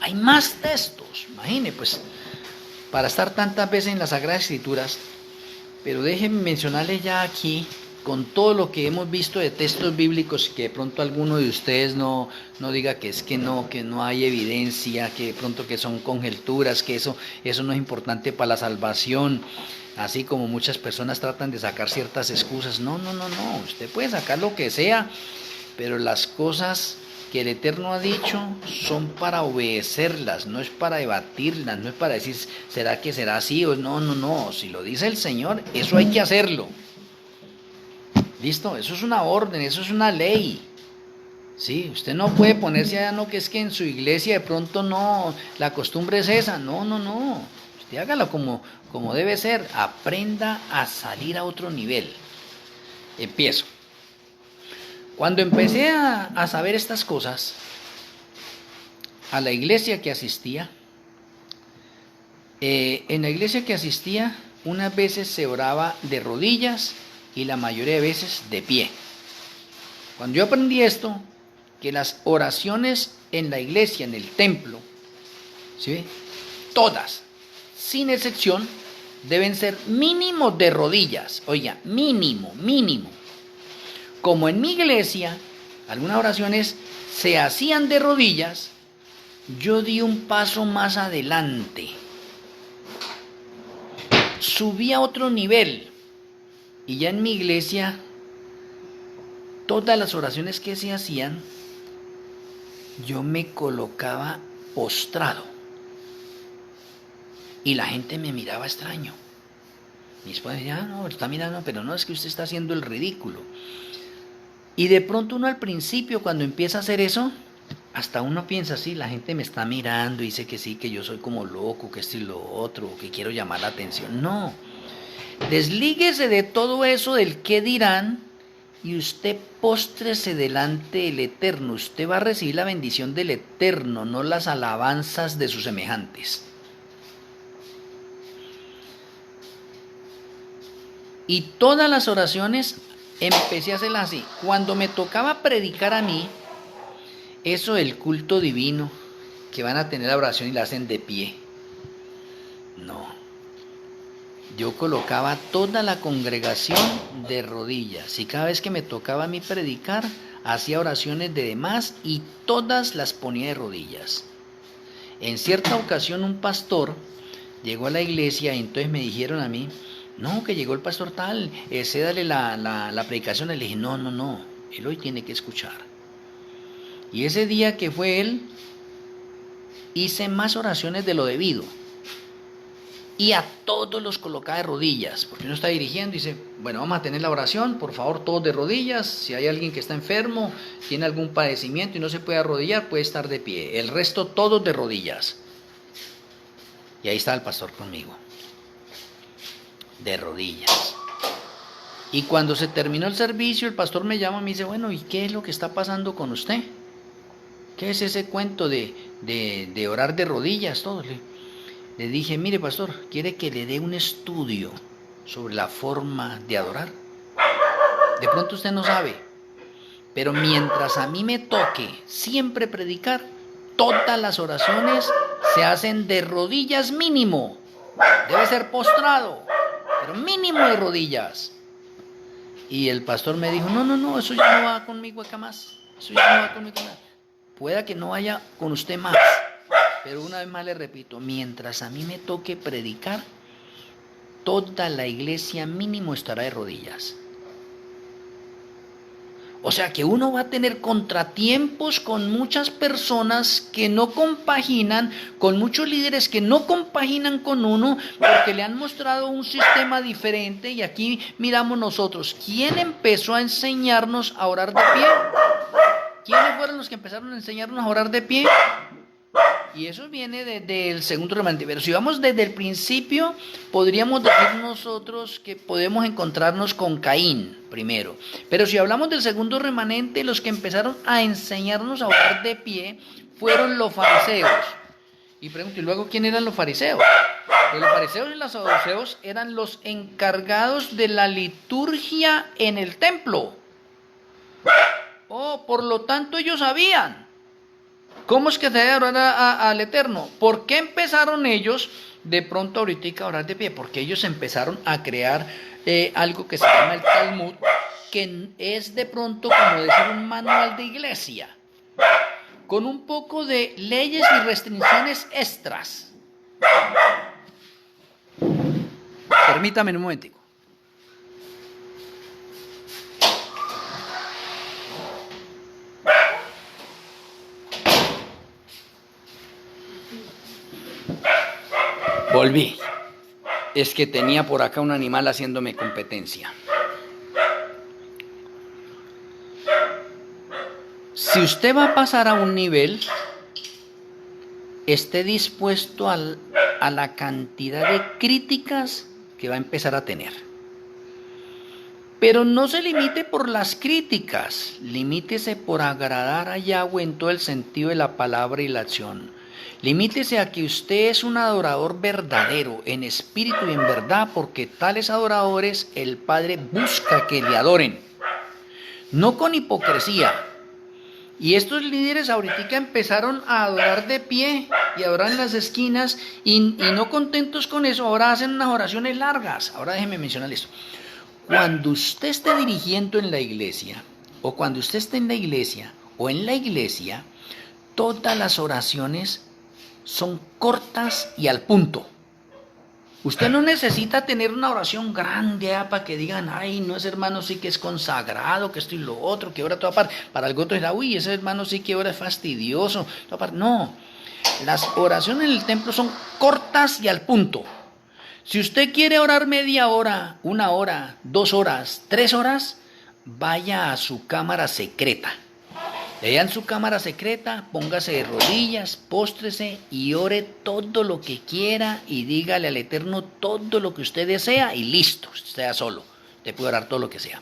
Speaker 1: Hay más textos. Imagine, pues, para estar tantas veces en las Sagradas Escrituras. Pero déjenme mencionarles ya aquí, con todo lo que hemos visto de textos bíblicos, que de pronto alguno de ustedes no diga que es que no hay evidencia, que de pronto que son conjeturas, que eso no es importante para la salvación, así como muchas personas tratan de sacar ciertas excusas. No, usted puede sacar lo que sea, pero las cosas que el Eterno ha dicho son para obedecerlas, no es para debatirlas, no es para decir, ¿será que será así? O no, si lo dice el Señor, eso hay que hacerlo. ¿Listo? Eso es una orden, eso es una ley. Sí, usted no puede ponerse allá, no, que es que en su iglesia de pronto no, la costumbre es esa. No. Usted hágalo como debe ser. Aprenda a salir a otro nivel. Empiezo. Cuando empecé a saber estas cosas, a la iglesia que asistía, en la iglesia que asistía, unas veces se oraba de rodillas y la mayoría de veces de pie. Cuando yo aprendí esto, que las oraciones en la iglesia, en el templo, ¿sí?, todas, sin excepción, deben ser mínimo de rodillas. Oiga, mínimo. Como en mi iglesia, algunas oraciones se hacían de rodillas, yo di un paso más adelante. Subí a otro nivel. Y ya en mi iglesia, todas las oraciones que se hacían, yo me colocaba postrado. Y la gente me miraba extraño. Mi esposa decía, no, está mirando, pero no, es que usted está haciendo el ridículo. Y de pronto uno al principio, cuando empieza a hacer eso, hasta uno piensa así, la gente me está mirando y dice que sí, que yo soy como loco, que esto y lo otro, que quiero llamar la atención. No, deslíguese de todo eso del qué dirán y usted póstrese delante del Eterno. Usted va a recibir la bendición del Eterno, no las alabanzas de sus semejantes. Y todas las oraciones empecé a hacerlas así. Cuando me tocaba predicar a mí, eso del culto divino, que van a tener la oración y la hacen de pie. No. Yo colocaba toda la congregación de rodillas. Y cada vez que me tocaba a mí predicar, hacía oraciones de demás y todas las ponía de rodillas. En cierta ocasión un pastor llegó a la iglesia y entonces me dijeron a mí, no, que llegó el pastor tal, cédale la predicación. Le dije, no, él hoy tiene que escuchar. Y ese día que fue él, hice más oraciones de lo debido. Y a todos los colocaba de rodillas, porque uno está dirigiendo y dice, bueno, vamos a tener la oración, por favor, todos de rodillas. Si hay alguien que está enfermo, tiene algún padecimiento y no se puede arrodillar, puede estar de pie. El resto, todos de rodillas. Y ahí está el pastor conmigo, de rodillas. Y cuando se terminó el servicio, el pastor me llama y me dice, bueno, ¿y qué es lo que está pasando con usted? ¿Qué es ese cuento de orar de rodillas? Todo. Le dije, mire pastor, ¿quiere que le dé un estudio sobre la forma de adorar? De pronto usted no sabe, pero mientras a mí me toque siempre predicar, todas las oraciones se hacen de rodillas mínimo. Debe ser postrado, pero mínimo de rodillas. Y el pastor me dijo, no, eso ya no va conmigo acá más. Eso ya no va conmigo más. Pueda que no vaya con usted más. Pero una vez más le repito, mientras a mí me toque predicar, toda la iglesia mínimo estará de rodillas. O sea que uno va a tener contratiempos con muchas personas que no compaginan, con muchos líderes que no compaginan con uno, porque le han mostrado un sistema diferente. Y aquí miramos nosotros, ¿quién empezó a enseñarnos a orar de pie? ¿Quiénes fueron los que empezaron a enseñarnos a orar de pie? Y eso viene desde el segundo remanente. Pero si vamos desde el principio, podríamos decir nosotros que podemos encontrarnos con Caín primero. Pero si hablamos del segundo remanente, los que empezaron a enseñarnos a orar de pie fueron los fariseos. Y pregunto, ¿y luego quién eran los fariseos? Pues los fariseos y los saduceos eran los encargados de la liturgia en el templo. Oh, por lo tanto ellos sabían cómo es que se debe orar al Eterno. ¿Por qué empezaron ellos de pronto ahorita a orar de pie? Porque ellos empezaron a crear algo que se llama el Talmud, que es de pronto como decir un manual de iglesia, con un poco de leyes y restricciones extras. Permítame un momentico. Volví. Es que tenía por acá un animal haciéndome competencia. Si usted va a pasar a un nivel, esté dispuesto a la cantidad de críticas que va a empezar a tener. Pero no se limite por las críticas, limítese por agradar a Yahweh en todo el sentido de la palabra y la acción. Limítese a que usted es un adorador verdadero, en espíritu y en verdad, porque tales adoradores el Padre busca que le adoren, no con hipocresía. Y estos líderes ahorita empezaron a adorar de pie y adorar en las esquinas y no contentos con eso, ahora hacen unas oraciones largas. Ahora déjeme mencionar esto. Cuando usted esté dirigiendo en la iglesia, o cuando usted esté en la iglesia, o en la iglesia, todas las oraciones son cortas y al punto. Usted no necesita tener una oración grande para que digan, ay, no, ese hermano sí que es consagrado, que esto y lo otro, que ora toda parte. Para el otro dirá, uy, ese hermano sí que ora es fastidioso. No, las oraciones en el templo son cortas y al punto. Si usted quiere orar media hora, 1 hora, 2 horas, 3 horas, vaya a su cámara secreta. Allá en su cámara secreta, póngase de rodillas, póstrese y ore todo lo que quiera y dígale al Eterno todo lo que usted desea y listo, usted sea solo, usted puede orar todo lo que sea.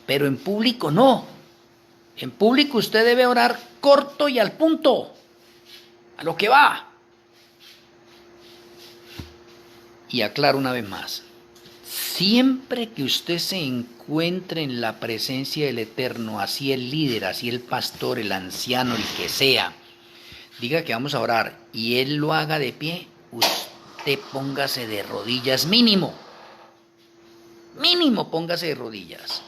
Speaker 1: Pero en público no. En público usted debe orar corto y al punto, a lo que va. Y aclaro una vez más. Siempre que usted se encuentre en la presencia del Eterno, así el líder, así el pastor, el anciano, el que sea, diga que vamos a orar y él lo haga de pie, usted póngase de rodillas mínimo. Mínimo póngase de rodillas.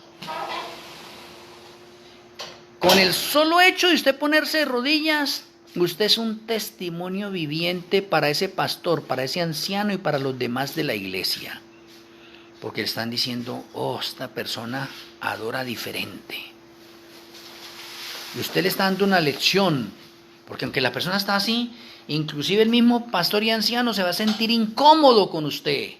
Speaker 1: Con el solo hecho de usted ponerse de rodillas, usted es un testimonio viviente para ese pastor, para ese anciano y para los demás de la iglesia. Porque le están diciendo, oh, esta persona adora diferente. Y usted le está dando una lección, porque aunque la persona está así, inclusive el mismo pastor y anciano se va a sentir incómodo con usted.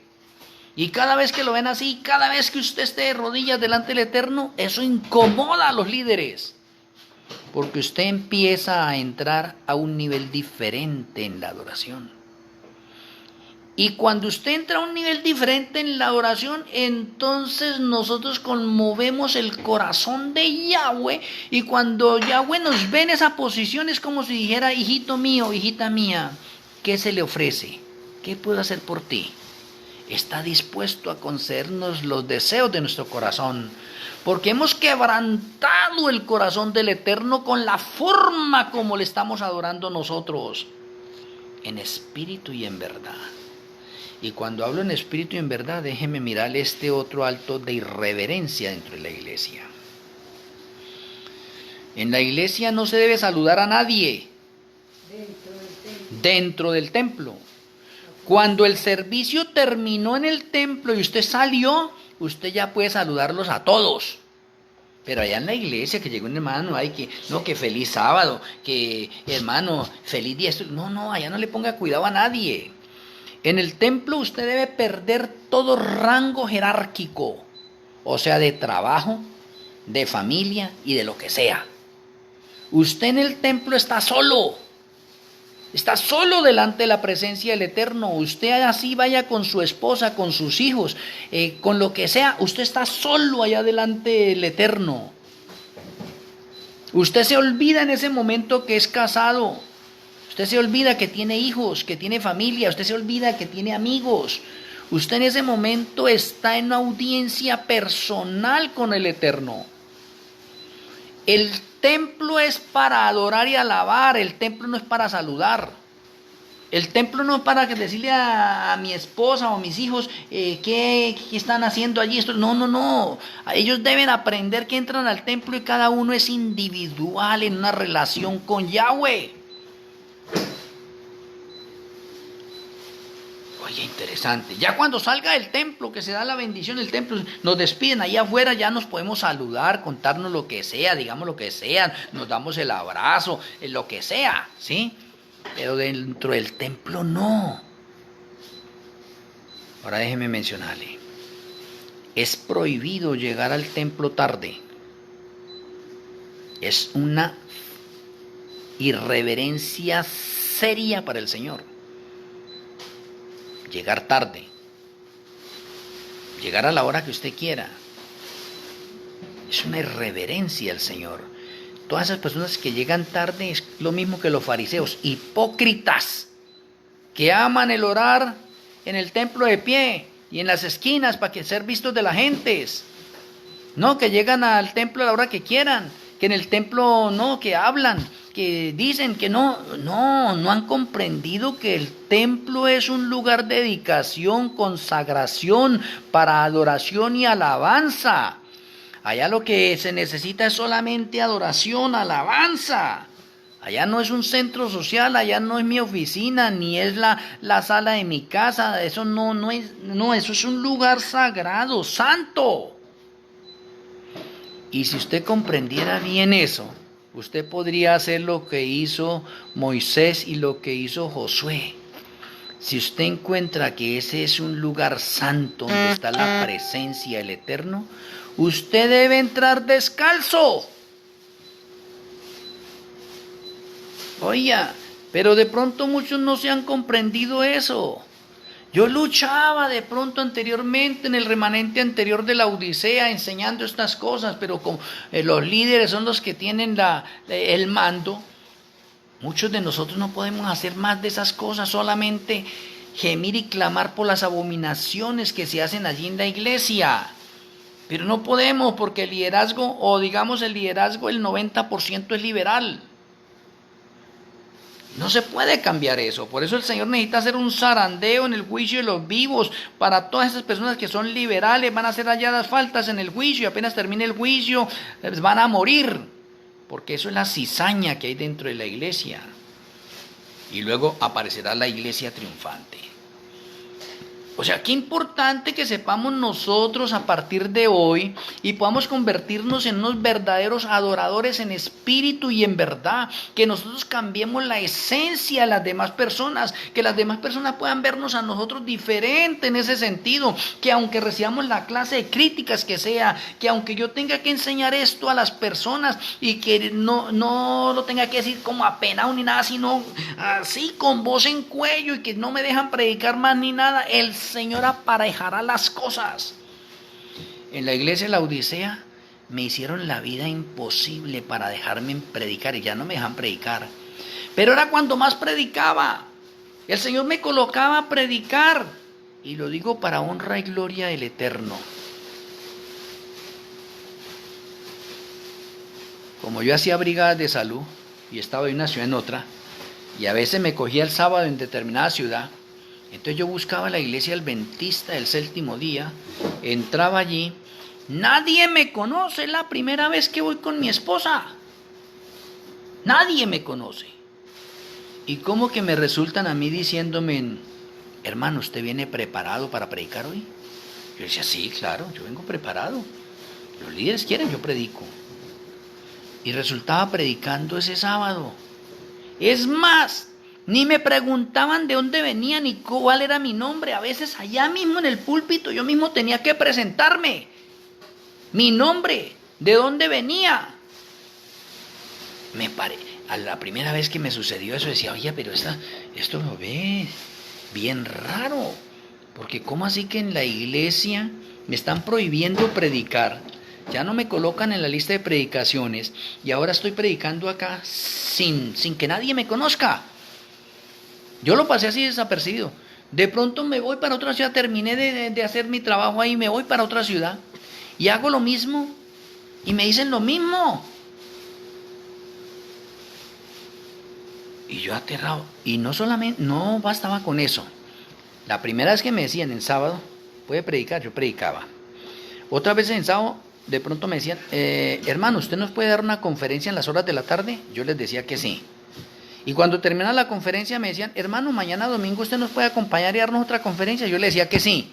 Speaker 1: Y cada vez que lo ven así, cada vez que usted esté de rodillas delante del Eterno, eso incomoda a los líderes. Porque usted empieza a entrar a un nivel diferente en la adoración. Y cuando usted entra a un nivel diferente en la oración, entonces nosotros conmovemos el corazón de Yahweh. Y cuando Yahweh nos ve en esa posición, es como si dijera, hijito mío, hijita mía, ¿qué se le ofrece? ¿Qué puedo hacer por ti? Está dispuesto a concedernos los deseos de nuestro corazón. Porque hemos quebrantado el corazón del Eterno con la forma como le estamos adorando nosotros. En espíritu y en verdad. Y cuando hablo en espíritu y en verdad, déjeme mirar este otro alto de irreverencia dentro de la iglesia. En la iglesia no se debe saludar a nadie. Dentro del templo. Cuando el servicio terminó en el templo y usted salió, usted ya puede saludarlos a todos. Pero allá en la iglesia que llegó un hermano, ay, que feliz sábado, que hermano, feliz día. No, allá no le ponga cuidado a nadie. En el templo usted debe perder todo rango jerárquico, o sea, de trabajo, de familia y de lo que sea. Usted en el templo está solo. Está solo delante de la presencia del Eterno. Usted así vaya con su esposa, con sus hijos, con lo que sea. Usted está solo allá delante del Eterno. Usted se olvida en ese momento que es casado. Usted se olvida que tiene hijos, que tiene familia. Usted se olvida que tiene amigos. Usted en ese momento está en una audiencia personal con el Eterno. El templo es para adorar y alabar. El templo no es para saludar. El templo no es para decirle a mi esposa o a mis hijos qué están haciendo allí. Esto, no. Ellos deben aprender que entran al templo y cada uno es individual en una relación con Yahweh. Oye, interesante. Ya cuando salga del templo, que se da la bendición del templo, nos despiden allá afuera, ya nos podemos saludar, contarnos lo que sea, digamos lo que sea, nos damos el abrazo, lo que sea, ¿sí? Pero dentro del templo no. Ahora déjeme mencionarle. Es prohibido llegar al templo tarde. Es una irreverencia seria para el Señor. Llegar tarde. Llegar a la hora que usted quiera. Es una irreverencia al Señor. Todas esas personas que llegan tarde es lo mismo que los fariseos, hipócritas, que aman el orar en el templo de pie y en las esquinas para que ser vistos de la gente. No, que llegan al templo a la hora que quieran, que en el templo no, que hablan, que dicen que no han comprendido que el templo es un lugar de dedicación, consagración para adoración y alabanza. Allá lo que se necesita es solamente adoración, alabanza. Allá no es un centro social, allá no es mi oficina, ni es la sala de mi casa. Eso eso es un lugar sagrado, santo. Y si usted comprendiera bien eso, usted podría hacer lo que hizo Moisés y lo que hizo Josué. Si usted encuentra que ese es un lugar santo donde está la presencia del Eterno, usted debe entrar descalzo. Oiga, pero de pronto muchos no se han comprendido eso. Yo luchaba de pronto anteriormente en el remanente anterior de la Odisea enseñando estas cosas, pero como los líderes son los que tienen el mando, muchos de nosotros no podemos hacer más de esas cosas, solamente gemir y clamar por las abominaciones que se hacen allí en la iglesia. Pero no podemos porque el liderazgo, o digamos el liderazgo, el 90% es liberal. No se puede cambiar eso. Por eso el Señor necesita hacer un zarandeo en el juicio de los vivos. Para todas esas personas que son liberales, van a ser halladas faltas en el juicio. Apenas termine el juicio, van a morir. Porque eso es la cizaña que hay dentro de la iglesia. Y luego aparecerá la iglesia triunfante. O sea, qué importante que sepamos nosotros a partir de hoy y podamos convertirnos en unos verdaderos adoradores en espíritu y en verdad. Que nosotros cambiemos la esencia de las demás personas, que las demás personas puedan vernos a nosotros diferente en ese sentido. Que aunque recibamos la clase de críticas que sea, que aunque yo tenga que enseñar esto a las personas y que no lo tenga que decir como apenado ni nada, sino así con voz en cuello y que no me dejan predicar más ni nada, el Señor aparejará las cosas. En la iglesia de la Odisea me hicieron la vida imposible para dejarme predicar y ya no me dejan predicar. Pero era cuando más predicaba. El Señor me colocaba a predicar y lo digo para honra y gloria del Eterno. Como yo hacía brigadas de salud y estaba de una ciudad en otra y a veces me cogía el sábado en determinada ciudad, entonces yo buscaba la iglesia adventista del séptimo día, entraba allí, nadie me conoce, es la primera vez que voy con mi esposa, nadie me conoce. Y como que me resultan a mí diciéndome, hermano, ¿usted viene preparado para predicar hoy? Yo decía, sí, claro, yo vengo preparado, los líderes quieren, yo predico. Y resultaba predicando ese sábado. Es más, ni me preguntaban de dónde venía ni cuál era mi nombre. A veces allá mismo en el púlpito yo mismo tenía que presentarme. Mi nombre, de dónde venía. a la primera vez que me sucedió eso decía, oye, pero esto lo ve bien raro, porque ¿cómo así que en la iglesia me están prohibiendo predicar? Ya no me colocan en la lista de predicaciones y ahora estoy predicando acá sin que nadie me conozca. Yo lo pasé así desapercibido. De pronto me voy para otra ciudad, terminé de hacer mi trabajo ahí, me voy para otra ciudad y hago lo mismo y me dicen lo mismo. Y yo aterrado. Y no solamente, no bastaba con eso. La primera vez que me decían en sábado, ¿puede predicar? Yo predicaba. Otra vez en sábado, de pronto me decían, hermano, ¿usted nos puede dar una conferencia en las horas de la tarde? Yo les decía que sí. Y cuando terminaba la conferencia me decían, hermano, mañana domingo usted nos puede acompañar y darnos otra conferencia. Yo les decía que sí.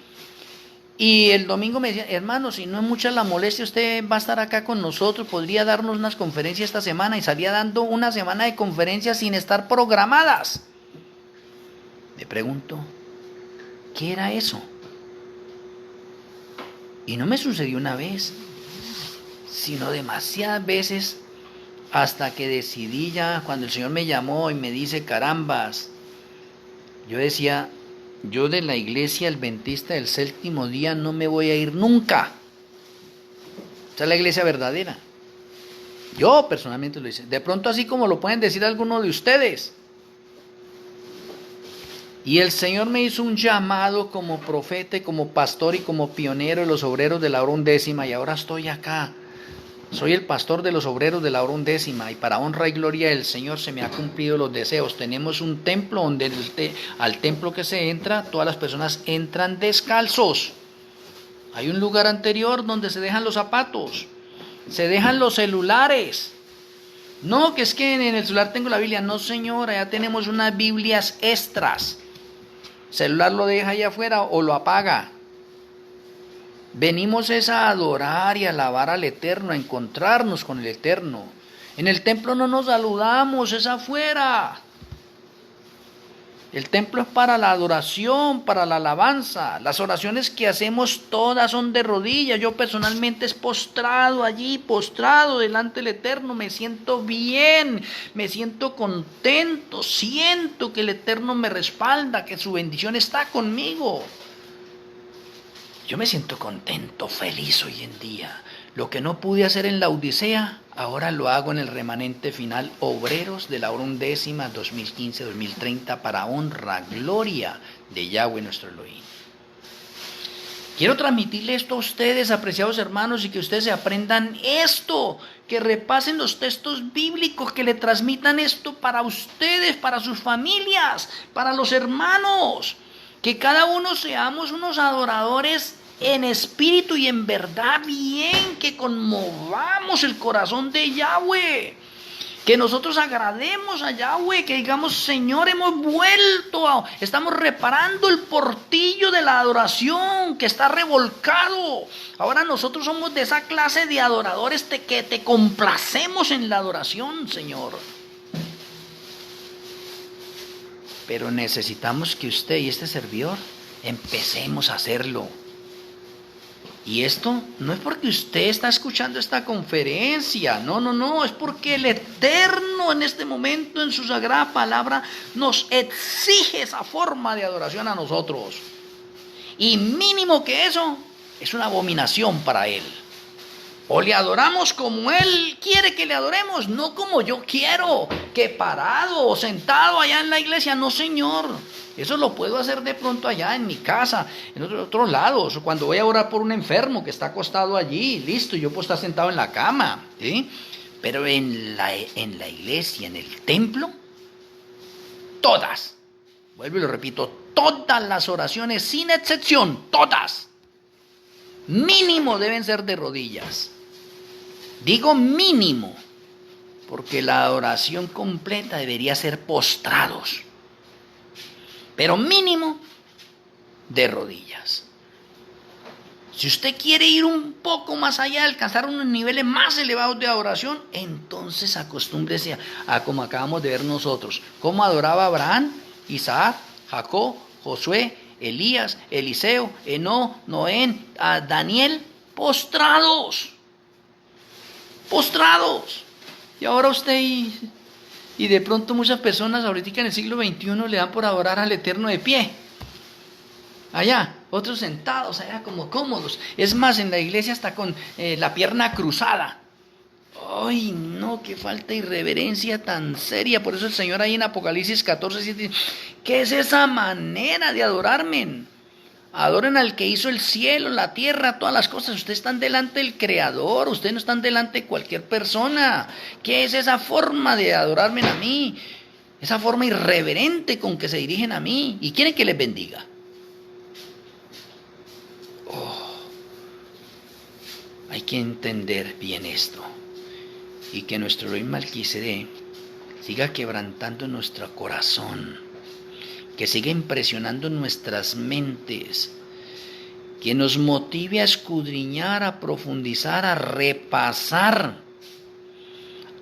Speaker 1: Y el domingo me decían, hermano, si no es mucha la molestia, usted va a estar acá con nosotros, podría darnos unas conferencias esta semana. Y salía dando una semana de conferencias sin estar programadas. Me pregunto, ¿qué era eso? Y no me sucedió una vez, sino demasiadas veces, hasta que decidí ya, cuando el Señor me llamó y me dice, carambas, yo decía, yo de la iglesia adventista del séptimo día no me voy a ir nunca. Esa es la iglesia verdadera. Yo personalmente lo hice. De pronto así como lo pueden decir algunos de ustedes. Y el Señor me hizo un llamado como profeta y como pastor y como pionero de los obreros de la hora undécima y ahora estoy acá. Soy el pastor de los obreros de la hora undécima y para honra y gloria del Señor se me ha cumplido los deseos. Tenemos un templo donde al templo que se entra, todas las personas entran descalzos. Hay un lugar anterior donde se dejan los zapatos, se dejan los celulares. No, que es que en el celular tengo la Biblia. No, señora, ya tenemos unas Biblias extras. El celular lo deja allá afuera o lo apaga. Venimos es a adorar y a alabar al Eterno, a encontrarnos con el Eterno. En el templo no nos saludamos, es afuera. El templo es para la adoración, para la alabanza. Las oraciones que hacemos todas son de rodillas. Yo personalmente es postrado allí, postrado delante del Eterno. Me siento bien, me siento contento, siento que el Eterno me respalda, que su bendición está conmigo. Yo me siento contento, feliz hoy en día. Lo que no pude hacer en la Odisea, ahora lo hago en el remanente final, obreros de la hora undécima 2015-2030, para honra, gloria de Yahweh nuestro Elohim. Quiero transmitirle esto a ustedes, apreciados hermanos, y que ustedes se aprendan esto, que repasen los textos bíblicos, que le transmitan esto para ustedes, para sus familias, para los hermanos. Que cada uno seamos unos adoradores en espíritu y en verdad bien, que conmovamos el corazón de Yahweh, que nosotros agrademos a Yahweh, que digamos, Señor, hemos vuelto, estamos reparando el portillo de la adoración que está revolcado. Ahora nosotros somos de esa clase de adoradores que te complacemos en la adoración, Señor. Pero necesitamos que usted y este servidor empecemos a hacerlo. Y esto no es porque usted está escuchando esta conferencia, no, es porque el Eterno en este momento en su sagrada palabra nos exige esa forma de adoración a nosotros. Y mínimo que eso es una abominación para Él. O le adoramos como Él quiere que le adoremos, no como yo quiero, que parado o sentado allá en la iglesia. No, Señor, eso lo puedo hacer de pronto allá en mi casa, en otros lados, o cuando voy a orar por un enfermo que está acostado allí, listo, yo puedo estar sentado en la cama, ¿sí? Pero en la iglesia, en el templo, todas, vuelvo y lo repito, todas las oraciones, sin excepción, todas, mínimo deben ser de rodillas. Digo mínimo, porque la adoración completa debería ser postrados, pero mínimo de rodillas. Si usted quiere ir un poco más allá, alcanzar unos niveles más elevados de adoración, entonces acostúmbrese a como acabamos de ver nosotros, cómo adoraba Abraham, Isaac, Jacob, Josué, Elías, Eliseo, Enoc, Noé, Daniel, postrados. Y ahora usted Y de pronto muchas personas ahorita en el siglo XXI le dan por adorar al Eterno de pie. Allá, otros sentados, allá como cómodos. Es más, en la iglesia hasta con la pierna cruzada. ¡Ay, no! ¡Qué falta de irreverencia tan seria! Por eso el Señor ahí en Apocalipsis 14:7 dice, ¿qué es esa manera de adorarme? Adoren al que hizo el cielo, la tierra, todas las cosas. Ustedes están delante del Creador, ustedes no están delante de cualquier persona. ¿Qué es esa forma de adorarme a mí? Esa forma irreverente con que se dirigen a mí y quieren que les bendiga. Hay que entender bien esto y que nuestro Elohim Melquisedec siga quebrantando nuestro corazón, que siga impresionando nuestras mentes, que nos motive a escudriñar, a profundizar, a repasar,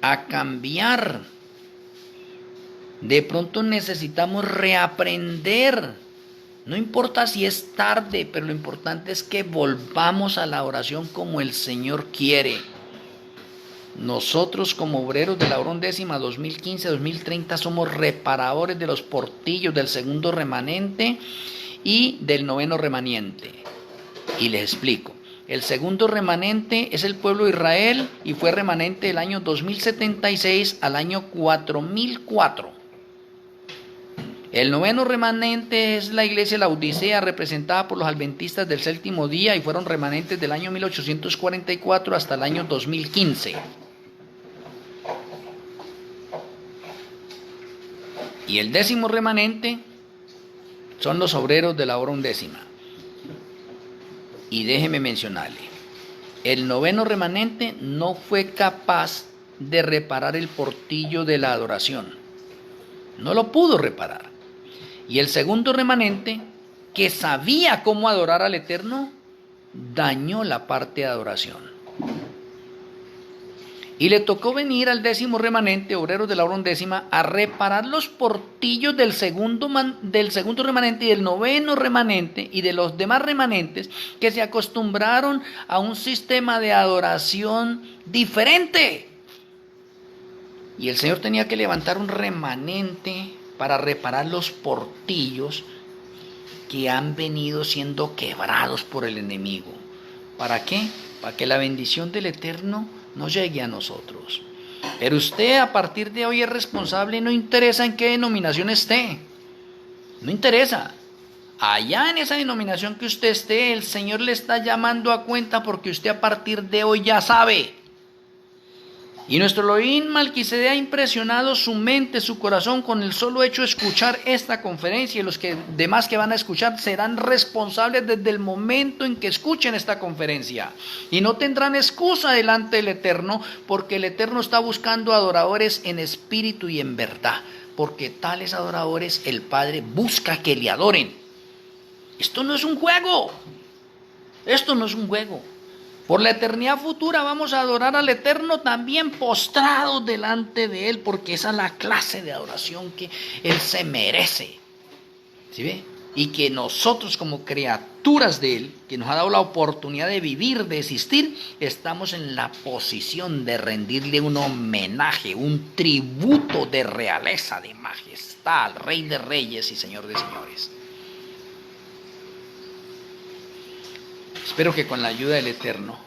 Speaker 1: a cambiar. De pronto necesitamos reaprender. No importa si es tarde, pero lo importante es que volvamos a la oración como el Señor quiere. Nosotros como obreros de la hora undécima 2015-2030 somos reparadores de los portillos del segundo remanente y del noveno remanente. Y les explico. El segundo remanente es el pueblo de Israel y fue remanente del año 2076 al año 4004. El noveno remanente es la iglesia de la Odisea, representada por los adventistas del séptimo día, y fueron remanentes del año 1844 hasta el año 2015. Y el décimo remanente son los obreros de la hora undécima. Y déjeme mencionarle, el noveno remanente no fue capaz de reparar el portillo de la adoración. No lo pudo reparar. Y el segundo remanente, que sabía cómo adorar al Eterno, dañó la parte de adoración. Y le tocó venir al décimo remanente, obreros de la hora undécima, a reparar los portillos del segundo remanente y del noveno remanente y de los demás remanentes que se acostumbraron a un sistema de adoración diferente. Y el Señor tenía que levantar un remanente para reparar los portillos que han venido siendo quebrados por el enemigo. ¿Para qué? Para que la bendición del Eterno no llegue a nosotros. Pero usted a partir de hoy es responsable, no interesa en qué denominación esté. No interesa. Allá en esa denominación que usted esté, el Señor le está llamando a cuenta porque usted a partir de hoy ya sabe. Y nuestro Elohim Melquisedec ha impresionado su mente, su corazón con el solo hecho de escuchar esta conferencia, y los demás que van a escuchar serán responsables desde el momento en que escuchen esta conferencia. Y no tendrán excusa delante del Eterno, porque el Eterno está buscando adoradores en espíritu y en verdad, porque tales adoradores el Padre busca que le adoren. Esto no es un juego. Esto no es un juego. Por la eternidad futura vamos a adorar al Eterno también postrados delante de Él, porque esa es la clase de adoración que Él se merece. ¿Sí ve? Y que nosotros como criaturas de Él, que nos ha dado la oportunidad de vivir, de existir, estamos en la posición de rendirle un homenaje, un tributo de realeza, de majestad al Rey de Reyes y Señor de Señores. Espero que con la ayuda del Eterno,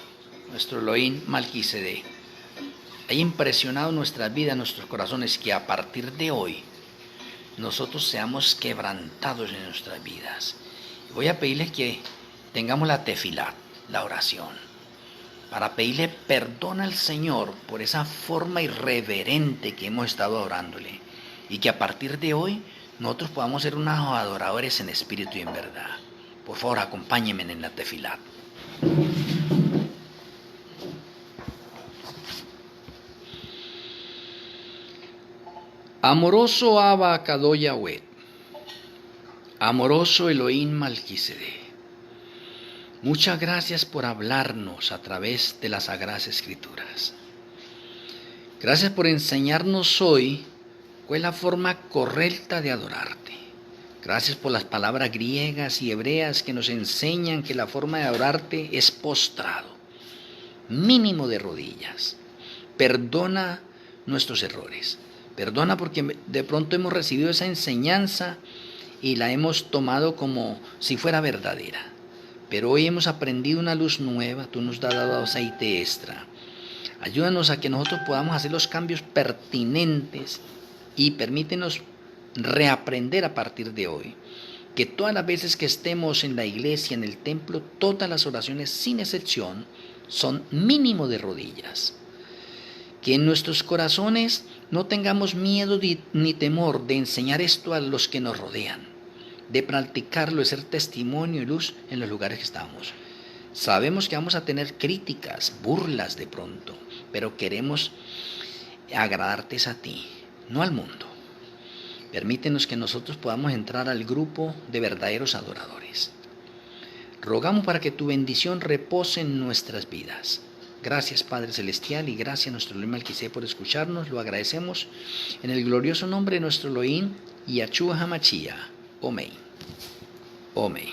Speaker 1: nuestro Elohim Melquisedec, haya impresionado nuestras vidas, nuestros corazones, que a partir de hoy nosotros seamos quebrantados en nuestras vidas. Voy a pedirles que tengamos la tefilá, la oración, para pedirle perdón al Señor por esa forma irreverente que hemos estado adorándole, y que a partir de hoy nosotros podamos ser unos adoradores en espíritu y en verdad. Por favor, acompáñenme en la tefilá. Amoroso Abba Kadosh Yahweh, amoroso Elohim Melquisedec, muchas gracias por hablarnos a través de las Sagradas Escrituras. Gracias por enseñarnos hoy cuál es la forma correcta de adorarte. Gracias por las palabras griegas y hebreas que nos enseñan que la forma de adorarte es postrado, mínimo de rodillas. Perdona nuestros errores. Perdona porque de pronto hemos recibido esa enseñanza y la hemos tomado como si fuera verdadera. Pero hoy hemos aprendido una luz nueva, tú nos has dado aceite extra. Ayúdanos a que nosotros podamos hacer los cambios pertinentes y permítenos reaprender a partir de hoy. Que todas las veces que estemos en la iglesia, en el templo, todas las oraciones sin excepción son mínimo de rodillas. Que en nuestros corazones no tengamos miedo ni temor de enseñar esto a los que nos rodean, de practicarlo, de ser testimonio y luz en los lugares que estamos. Sabemos que vamos a tener críticas, burlas de pronto, pero queremos agradarte a ti, no al mundo. Permítenos que nosotros podamos entrar al grupo de verdaderos adoradores. Rogamos para que tu bendición repose en nuestras vidas. Gracias Padre Celestial y gracias a nuestro Elohim Melquisé por escucharnos. Lo agradecemos en el glorioso nombre de nuestro Elohim, Yahshua HaMashiach. Amén. Amén.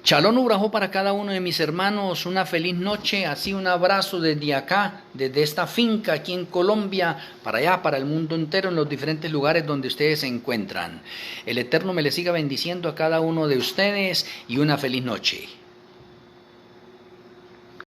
Speaker 1: Shalom Ubrajo para cada uno de mis hermanos, una feliz noche, así un abrazo desde acá, desde esta finca aquí en Colombia, para allá, para el mundo entero, en los diferentes lugares donde ustedes se encuentran. El Eterno me les siga bendiciendo a cada uno de ustedes y una feliz noche.